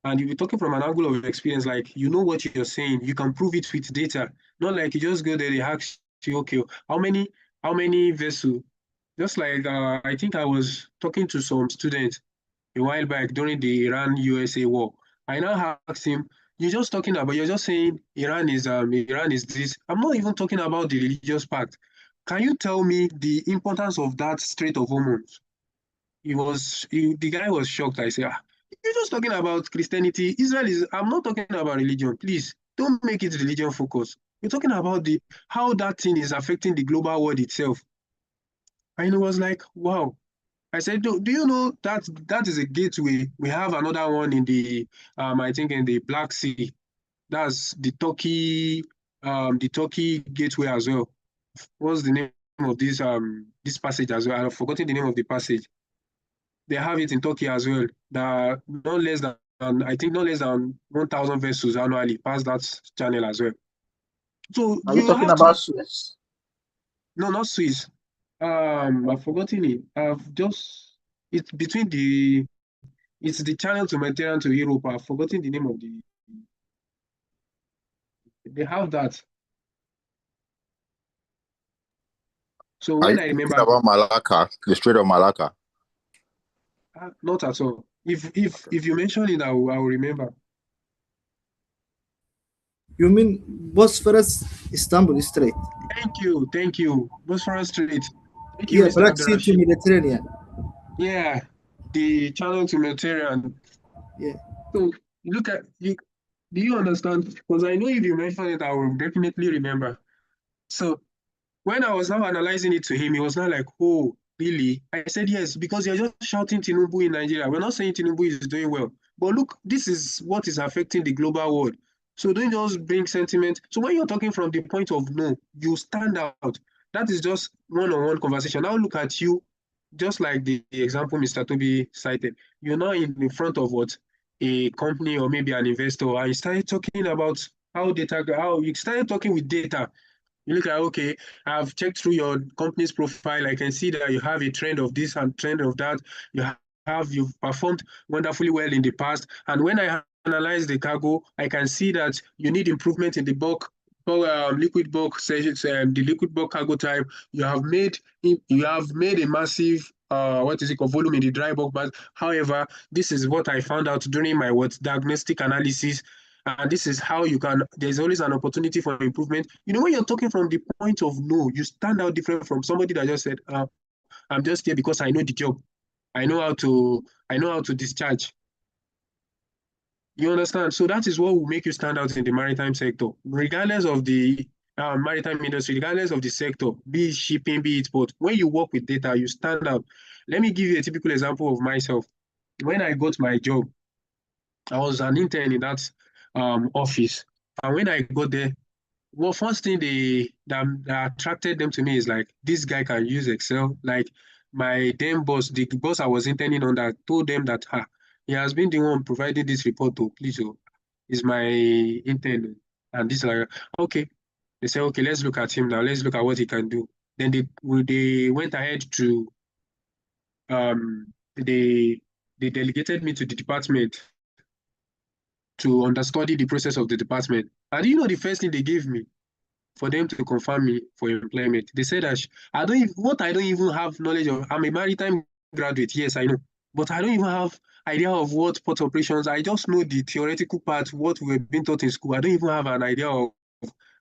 and you'll be talking from an angle of experience, like you know what you're saying, you can prove it with data, not like you just go there, they ask you, okay, how many vessels? Just like I think I was talking to some students a while back during the Iran-USA war. I now asked him, you're just saying Iran is this. I'm not even talking about the religious part. Can you tell me the importance of that Strait of Hormuz? The guy was shocked. I said, you're just talking about Christianity. I'm not talking about religion. Please don't make it religion focused. You're talking about how that thing is affecting the global world itself. And it was like, wow. I said, do you know that is a gateway? We have another one in I think in the Black Sea. That's the Turkey gateway as well. What's the name of this passage as well? I've forgotten the name of the passage. They have it in Turkey as well. That not less than 1,000 vessels annually pass that channel as well. So Are you talking about Suez? No, not Swiss. I've forgotten it. It's it's the channel to Mediterranean to Europe. I've forgotten the name of they have that. So Are you when I remember, talking about Malacca, the Strait of Malacca? not at all. If you mention it, I will remember. You mean Bosphorus Istanbul Strait? Thank you. Bosphorus Strait. Thank you, Yeah, Mr. Black Sea to Abdurrashid. Mediterranean. Yeah, the channel to Mediterranean. Yeah. So look at you. Do you understand? Because I know if you mention it, I will definitely remember. So when I was now analyzing it to him, he was not like, oh, really? I said, yes, because you're just shouting Tinubu in Nigeria. We're not saying Tinubu is doing well. But look, this is what is affecting the global world. So don't just bring sentiment. So when you're talking from the point of no, you stand out. That is just one-on-one conversation. Now look at you, just like the example Mr. Toby cited. You're now in front of a company or maybe an investor, and you started talking about how you started talking with data. You look at, okay, I've checked through your company's profile. I can see that you have a trend of this and trend of that. You've performed wonderfully well in the past. And when I analyze the cargo, I can see that you need improvement in the liquid bulk sessions, the liquid bulk cargo type. You have made a massive volume in the dry bulk. But however, this is what I found out during my diagnostic analysis. And this is how there's always an opportunity for improvement. When you're talking from the point of no, you stand out different from somebody that just said, I'm just here because I know the job. I know how to discharge. You understand? So that is what will make you stand out in the maritime sector, regardless of the maritime industry, regardless of the sector, be it shipping, be it port, when you work with data, you stand out. Let me give you a typical example of myself. When I got my job, I was an intern in that office. And when I got there, well, first thing that attracted them to me is like, this guy can use Excel. Like my then boss, the boss I was interning under, told them that he has been the one providing this report to please, is my intern. And this like, okay. They said, okay, let's look at him now. Let's look at what he can do. Then they went ahead to they delegated me to the department to understudy the process of the department. And you know the first thing they gave me for them to confirm me for employment? They said that I don't even have knowledge of. I'm a maritime graduate, yes, I know, but I don't even have idea of what port operations. I just know the theoretical part, what we've been taught in school. I don't even have an idea of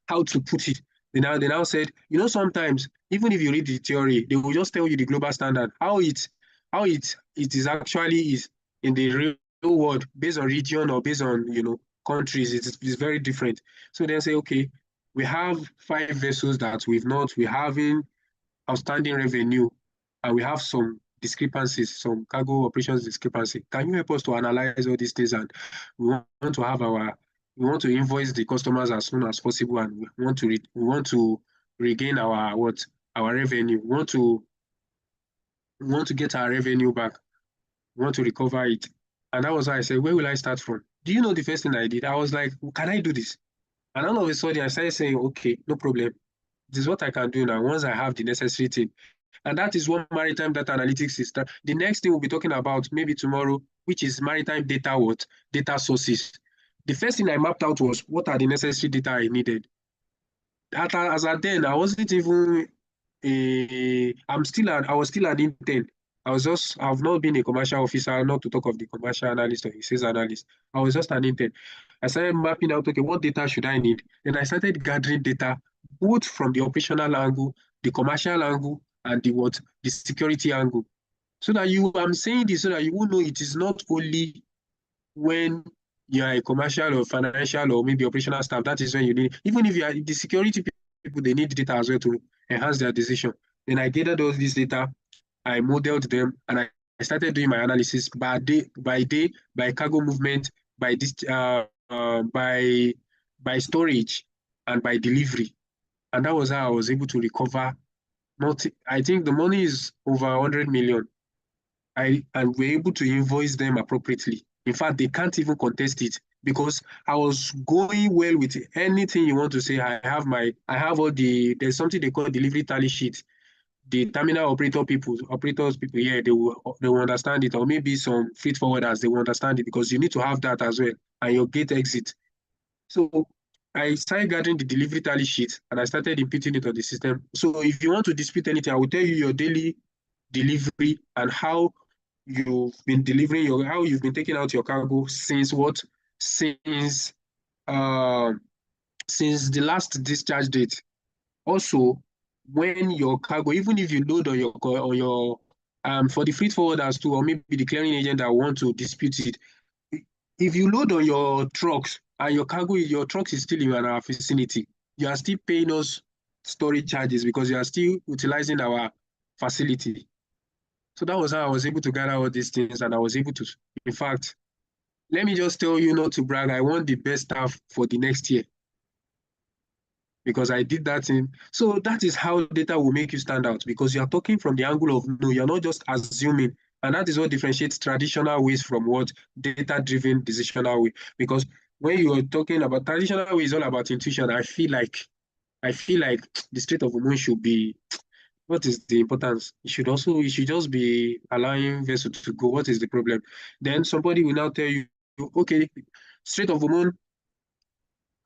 how to put it. They now said, sometimes even if you read the theory, they will just tell you the global standard, how it is actually is in the real world, based on region or based on countries. It's very different. So they say, okay, we have 5 vessels that we're having outstanding revenue, and we have some discrepancies, some cargo operations discrepancy. Can you help us to analyze all these things? And we want to have we want to invoice the customers as soon as possible, and we want to regain our revenue. We want to get our revenue back. We want to recover it. And that was why I said, where will I start from? Do you know the first thing I did? I was like, can I do this? And all of a sudden, I started saying, okay, no problem. This is what I can do now once I have the necessary thing. And that is what maritime data analytics is. The next thing we'll be talking about maybe tomorrow, which is maritime data sources. The first thing I mapped out was what are the necessary data I needed. As at then, I wasn't even I was still an intern. I've not been a commercial officer, not to talk of the commercial analyst or the sales analyst. I was just an intern. I started mapping out, okay, what data should I need? Then I started gathering data, both from the operational angle, the commercial angle, and the security angle. I'm saying this so that you will know it is not only when you are a commercial or financial or maybe operational staff, that is when you need, even if you are the security people, they need data as well to enhance their decision. Then I gathered all this data, I modeled them, and I started doing my analysis by day, by cargo movement, by by storage, and by delivery. And that was how I was able to recover. I think the money is over 100 million. And we're able to invoice them appropriately. In fact, they can't even contest it because I was going well with anything you want to say. I have there's something they call delivery tally sheet. The terminal operators people, yeah, they will understand it, or maybe some freight forwarders, they will understand it because you need to have that as well, and your gate exit. So I started gathering the delivery tally sheet and I started inputting it on the system. So if you want to dispute anything, I will tell you your daily delivery and how you've been how you've been taking out your cargo since since the last discharge date. Also, when your cargo, even if you load on your for the freight forwarders too, or maybe the clearing agent that want to dispute it, if you load on your trucks and your trucks is still in our vicinity, you are still paying us storage charges because you are still utilizing our facility. So that was how I was able to gather all these things, and I was able to, in fact, let me just tell you, not to brag, I want the best staff for the next year because I did that in. So that is how data will make you stand out, because you are talking from the angle of no, you're not just assuming. And that is what differentiates traditional ways from what data-driven decisional way. Because when you are talking about traditional way, is all about intuition. I feel like the Strait of Hormuz should be. What is the importance? You should just be allowing vessel to go. What is the problem? Then somebody will now tell you, okay, Strait of Hormuz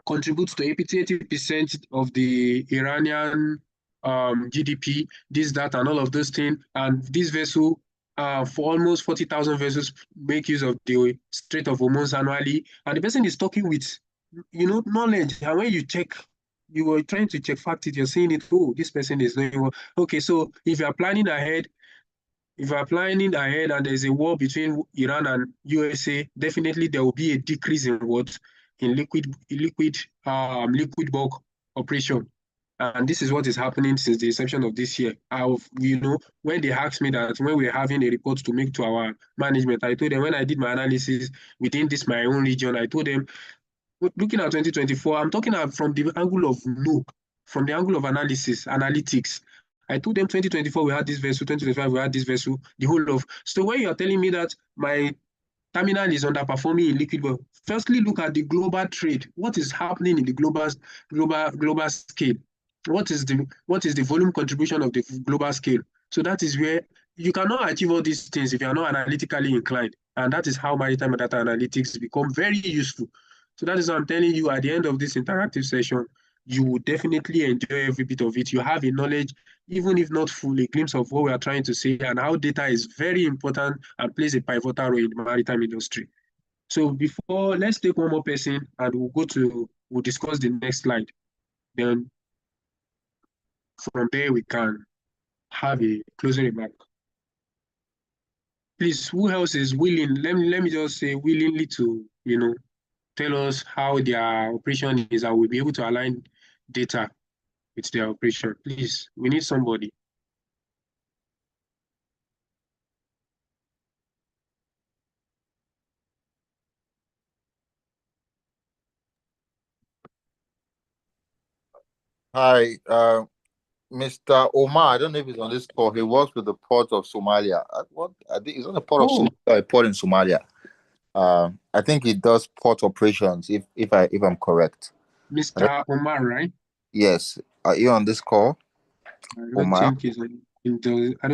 contributes to 80% of the Iranian GDP, this, that, and all of those things. And this vessel, for almost 40,000 vessels, make use of the Strait of Hormuz annually. And the person is talking with, knowledge. And when you check, you were trying to check fact it, you're seeing it, oh, this person is doing well. Okay, so if you're planning ahead, and there's a war between Iran and USA, definitely there will be a decrease in liquid bulk operation. And this is what is happening since the inception of this year. When they asked me that when we're having a report to make to our management, I told them when I did my analysis within my own region, I told them, looking at 2024, I'm talking from the angle of from the angle of analytics. I told them 2024 we had this vessel, 2025 we had this vessel, the whole of. So when you are telling me that my terminal is underperforming in liquid bulk, firstly look at the global trade. What is happening in the global scale? What is the volume contribution of the global scale? So that is where you cannot achieve all these things if you are not analytically inclined. And that is how maritime data analytics become very useful. So that is what I'm telling you at the end of this interactive session, you will definitely enjoy every bit of it. You have a knowledge, even if not full, a glimpse of what we are trying to say and how data is very important and plays a pivotal role in the maritime industry. So let's take one more person and we'll discuss the next slide. Then from there we can have a closing remark. Please, who else is willing? Let me just say willingly to, tell us how their operation is and we'll be able to align data with their operation. Please, we need somebody. Hi, Mr. Omar. I don't know if he's on this call. He works with the port of Somalia. I think he's on the port of Somalia, a port in Somalia. I think he does port operations. If I'm correct, Mr. Omar, right? Yes. Are you on this call? I don't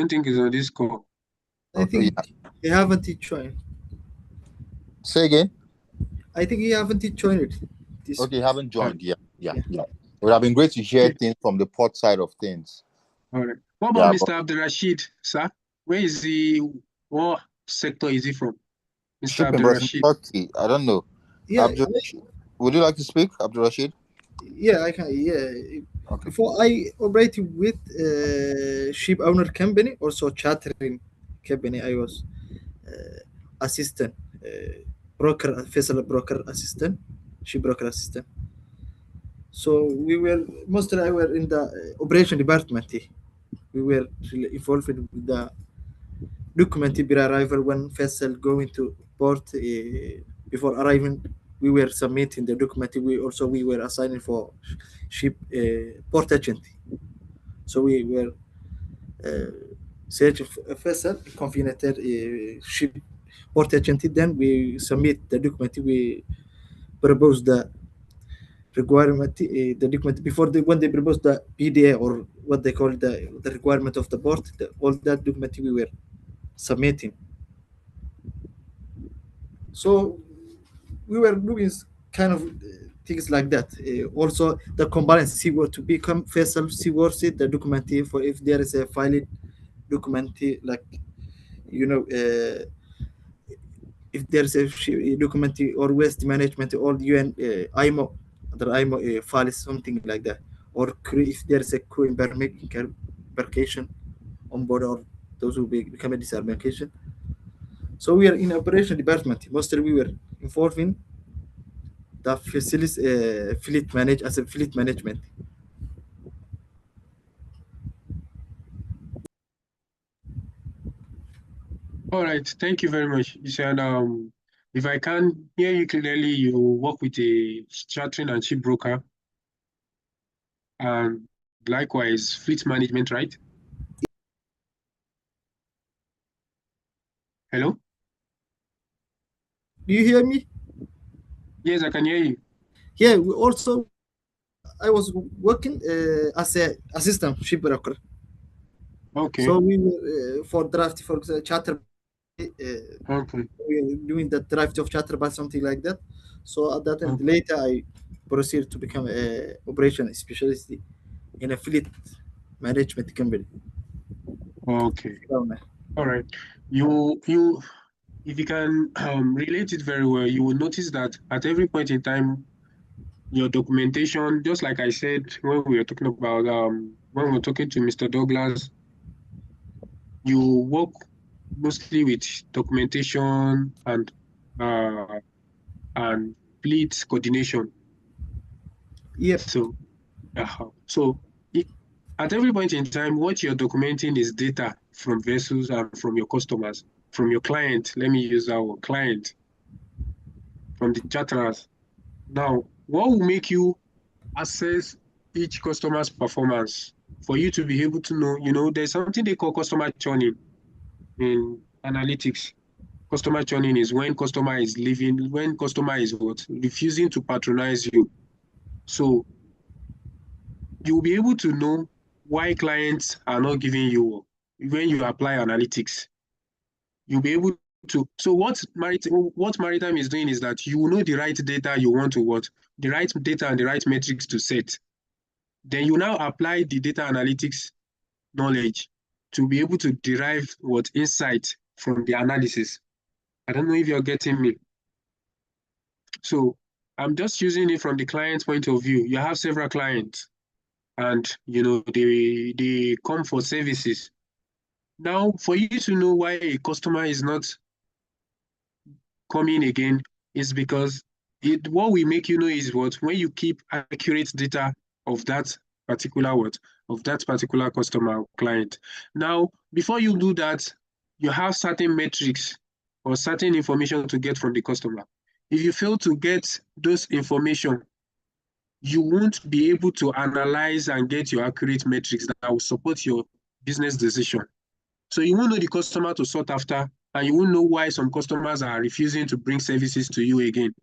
think he's on this call. I think he haven't joined. Say again. I think he haven't joined it. Okay, haven't joined. Yeah. It would have been great to hear things from the port side of things. All right. What about Mr. Abdul Rashid, sir? Where is he? What sector is he from? Mr. Abdul Rashid. Turkey. I don't know. Yeah. Would you like to speak, Abdul Rashid? Yeah, I can. Yeah. Okay. Before I operated with ship owner company, also chartering company, I was assistant, broker, vessel broker assistant, ship broker assistant. So we were mostly I were in the operation department. We were really involved with the document pre-arrival when vessel going to port. Before arriving, we were submitting the document. We were assigning for ship port agent. So we were search a vessel, confinated ship port agent. Then we submit the document. We propose the requirement, the document before when they propose the PDA or what they call the requirement of the port. All that document we were submitting. So we were doing kind of things like that. Also, the compliance seaworthy to become vessel seaworthy, the document for if there is a filed document like if there's a document or waste management or UN IMO, other IMO files something like that, or if there's a crew embarkation on board, or those will become a disembarkation. So we are in operation department. Mostly we were involved in the facilities fleet manage as a fleet management. All right, thank you very much. You said if I can hear you clearly, you work with a chartering and ship broker, and likewise fleet management, right? Hello? Do you hear me? Yes, I can hear you. Yeah, we also I was working as a assistant ship broker. Okay. So we were for draft for charter. Okay. We were doing the draft of charter by something like that. So at that time, later I proceeded to become a operation specialist in a fleet management company. Okay. All right. You if you can relate it very well, you will notice that at every point in time, your documentation, just like I said when we were talking about when we were talking to Mr. Douglas, you work mostly with documentation and fleet coordination. Yep. So At every point in time, what you're documenting is data from vessels and from your customers, from your client. Let me use our client, from the charterers. Now, what will make you assess each customer's performance for you to be able to know, there's something they call customer churning in analytics. Customer churning is when customer is leaving, when customer is refusing to patronize you. So you'll be able to know why clients are not giving you work when you apply analytics. You'll be able to. So what Maritime is doing is that you will know the right data you want to the right data and the right metrics to set. Then you now apply the data analytics knowledge to be able to derive insight from the analysis. I don't know if you're getting me. So I'm just using it from the client's point of view. You have several clients and they come for services. Now, for you to know why a customer is not coming again is because what we make you know is when you keep accurate data of that particular customer or client. Now, before you do that, you have certain metrics or certain information to get from the customer. If you fail to get those information, you won't be able to analyze and get your accurate metrics that will support your business decision. So you won't know the customer to sort after, and you won't know why some customers are refusing to bring services to you again.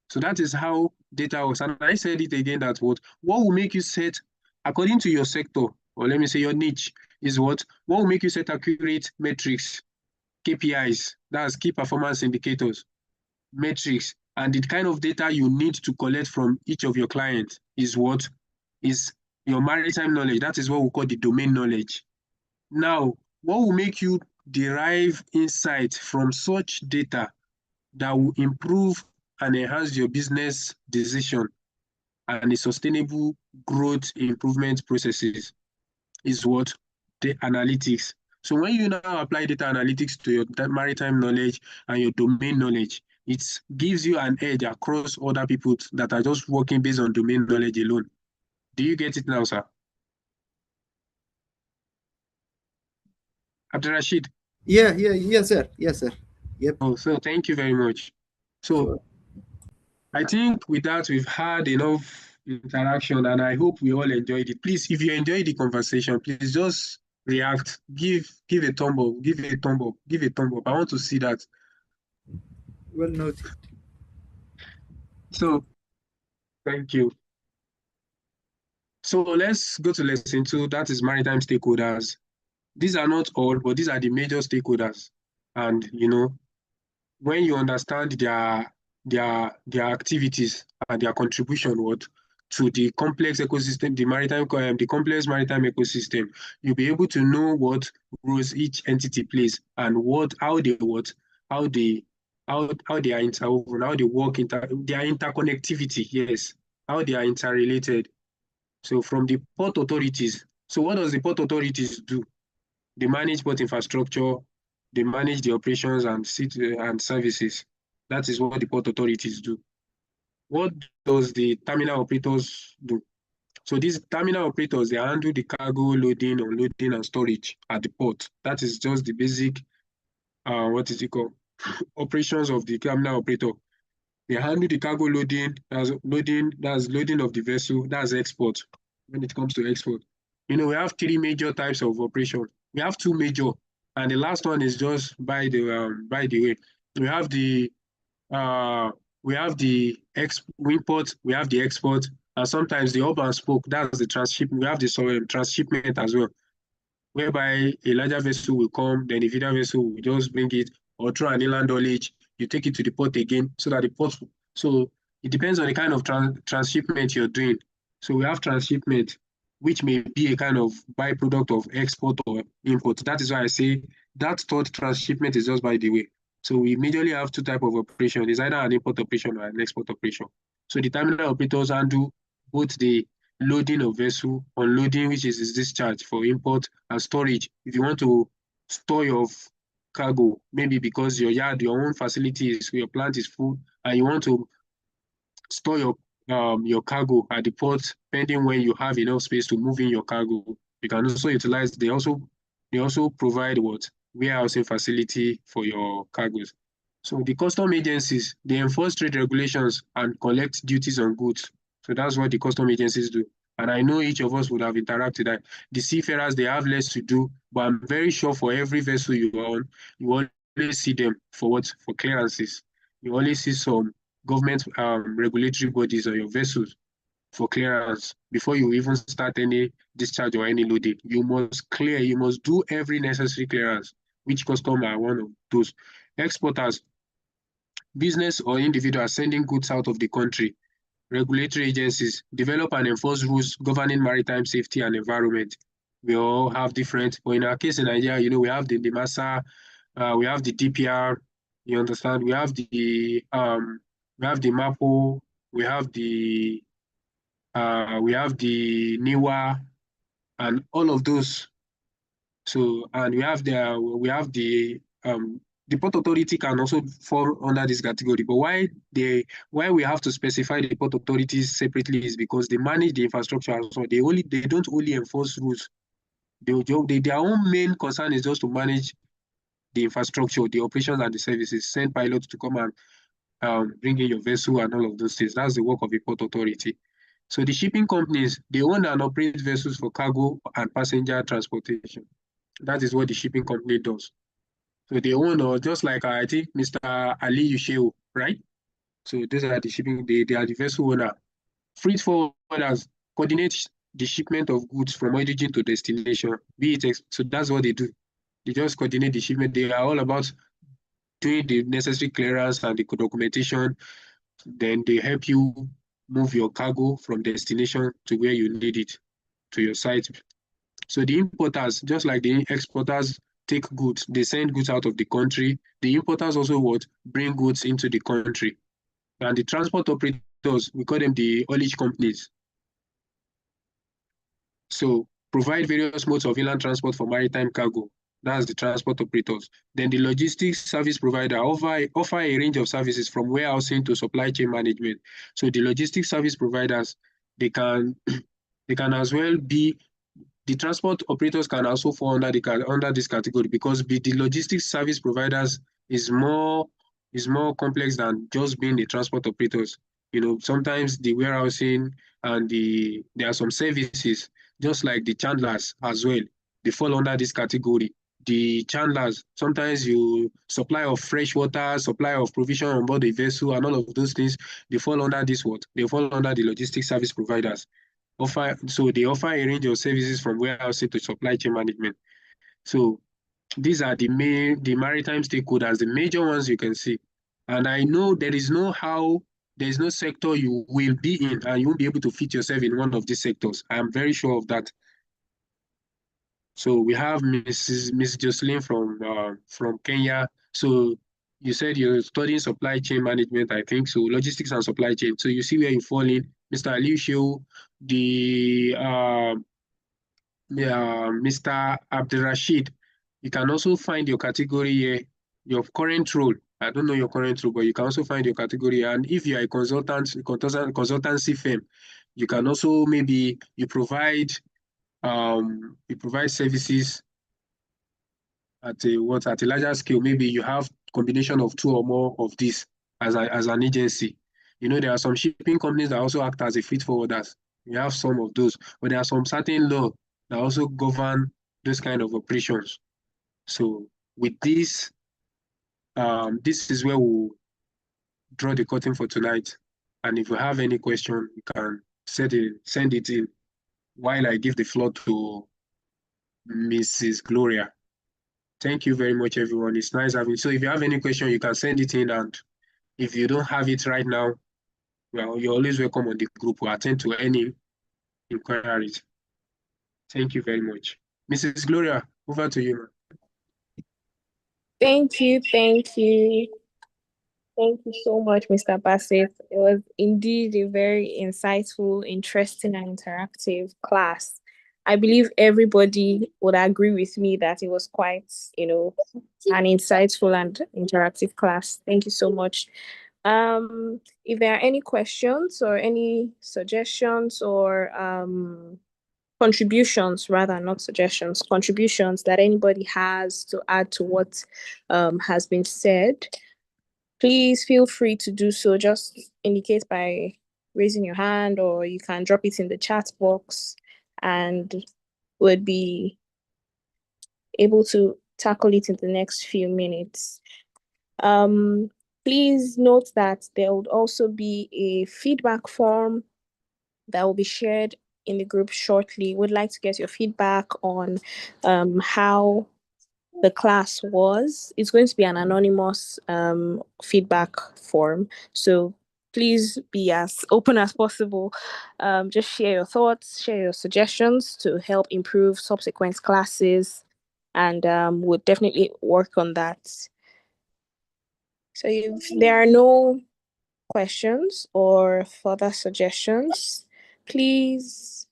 So that is how data works. And I said it again that what will make you set, according to your sector, or let me say your niche, is what will make you set accurate metrics, KPIs, that's key performance indicators, metrics, and the kind of data you need to collect from each of your clients is your maritime knowledge. That is what we call the domain knowledge. Now, what will make you derive insight from such data that will improve and enhance your business decision and the sustainable growth improvement processes is the analytics. So when you now apply data analytics to your maritime knowledge and your domain knowledge, it gives you an edge across other people that are just working based on domain knowledge alone. Do you get it now, sir? Abdurrashid? Yes, sir. Yep. Oh, so thank you very much. So Sure. I think with that, we've had enough interaction and I hope we all enjoyed it. Please, if you enjoyed the conversation, please just react, give a thumb up, give a thumb up. I want to see that. Well noted. So, thank you. So let's go to lesson 2, that is maritime stakeholders. These are not all, but these are the major stakeholders. And, when you understand their activities and their contribution to the complex ecosystem, the complex maritime ecosystem, you'll be able to know what roles each entity plays and how they are interwoven, how they work their interconnectivity, yes, how they are interrelated. So from the port authorities, so what does the port authorities do? They manage port infrastructure, they manage the operations and services. That is what the port authorities do. What does the terminal operators do? So these terminal operators, they handle the cargo loading, unloading, and storage at the port. That is just the basic, operations of the terminal operator. They handle the cargo loading, that's loading of the vessel, that's export. When it comes to export, we have 3 major types of operation. We have 2 major, and the last one is just by the way. We have the import, we have the export, and sometimes the hub and spoke, that's the transshipment. We have the transshipment as well, whereby a larger vessel will come, then a feeder vessel will just bring it, or through an inland haulage, you take it to the port again, so it depends on the kind of transshipment you're doing. So we have transshipment, which may be a kind of byproduct of export or import. That is why I say that third transshipment is just by the way. So we majorly have 2 types of operation. It's either an import operation or an export operation. So the terminal operators handle both the loading of vessel, unloading, which is discharge for import, and storage. If you want to store your cargo, maybe because your own facility your plant is full, and you want to store your cargo at the port, pending when you have enough space to move in your cargo. You can also utilize. They also provide what warehousing facility for your cargoes. So the custom agencies, they enforce trade regulations and collect duties on goods. So that's what the custom agencies do. And I know each of us would have interacted that the seafarers, they have less to do, but I'm very sure for every vessel you are on, you always see them for what? For clearances. You always see some government regulatory bodies on your vessels for clearance before you even start any discharge or any loading. You must do every necessary clearance, which custom are one of those. Exporters, business or individuals sending goods out of the country, regulatory agencies develop and enforce rules governing maritime safety and environment. We all have different, but in our case in Nigeria, we have the NIMASA, we have the DPR, you understand? We have the MAPO, we have the NIWA, and all of those. So, and we have the Port Authority can also fall under this category. But why we have to specify the Port Authorities separately is because they manage the infrastructure as well. They don't only enforce rules. Their own main concern is just to manage the infrastructure, the operations and the services, send pilots to come and bring in your vessel and all of those things. That's the work of the Port Authority. So the shipping companies, they own and operate vessels for cargo and passenger transportation. That is what the shipping company does. So they own, or just like I think Mr. Ali Yusheu, right? So those are the shipping, they are the vessel owner. Freight forwarders coordinate the shipment of goods from origin to destination. So that's what they do. They just coordinate the shipment. They are all about doing the necessary clearance and the documentation. Then they help you move your cargo from destination to where you need it, to your site. So the importers, just like the exporters, take goods, they send goods out of the country. The importers also bring goods into the country. And the transport operators, we call them the haulage companies. So provide various modes of inland transport for maritime cargo. That's the transport operators. Then the logistics service provider offer a range of services from warehousing to supply chain management. So the logistics service providers, they can as well be, the transport operators can also fall under this category, because the logistics service providers is more complex than just being the transport operators. Sometimes the warehousing and there are some services, just like the chandlers as well. They fall under this category. The chandlers, sometimes you supply of fresh water, supply of provision on board the vessel, and all of those things, they fall under this what? They fall under the logistics service providers. So they offer a range of services from warehousing to supply chain management. So these are the maritime stakeholders, the major ones you can see. And I know there is no sector you will be in and you won't be able to fit yourself in one of these sectors. I am very sure of that. So we have Miss Jocelyn from Kenya. So you said you're studying supply chain management, I think, so logistics and supply chain. So you see where you fall in. Mr. Ali Shehu, Mr. Abdurrashid, you can also find your category here, your current role. I don't know your current role, but you can also find your category. And if you are a consultancy firm, you can also maybe you provide services at a larger scale. Maybe you have combination of two or more of this as an agency. There are some shipping companies that also act as a freight forwarders. We have some of those, but there are some certain law that also govern those kind of operations. So with this, this is where we'll draw the curtain for tonight. And if you have any question, you can send it in while I give the floor to Mrs. Gloria. Thank you very much, everyone. It's nice having you. So if you have any question, you can send it in. And if you don't have it right now, well, you're always welcome on the group. We'll attend to any inquiries. Thank you very much. Mrs. Gloria, over to you. Thank you. Thank you so much, Mr. Bassett. It was indeed a very insightful, interesting, and interactive class. I believe everybody would agree with me that it was quite, an insightful and interactive class. Thank you so much. If there are any questions or any suggestions or contributions, rather, not suggestions, contributions that anybody has to add to what has been said, please feel free to do so. Just indicate by raising your hand, or you can drop it in the chat box, and would be able to tackle it in the next few minutes. Please note that there would also be a feedback form that will be shared in the group shortly. Would like to get your feedback on how the class was. It's going to be an anonymous feedback form, so please be as open as possible. Just share your thoughts, share your suggestions to help improve subsequent classes, and we'll definitely work on that. So if there are no questions or further suggestions, please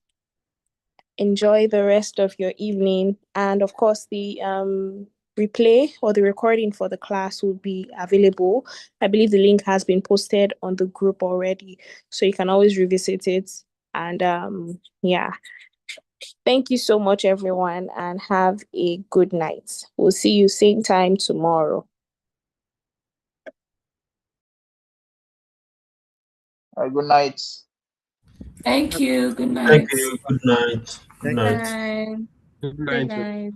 enjoy the rest of your evening. And of course, the replay or the recording for the class will be available. I believe the link has been posted on the group already, so you can always revisit it. And yeah, thank you so much, everyone, and have a good night. We'll see you same time tomorrow. Good night. Thank you. Good night. Thank you. Good night. Good night. Bye. Good Good night. night.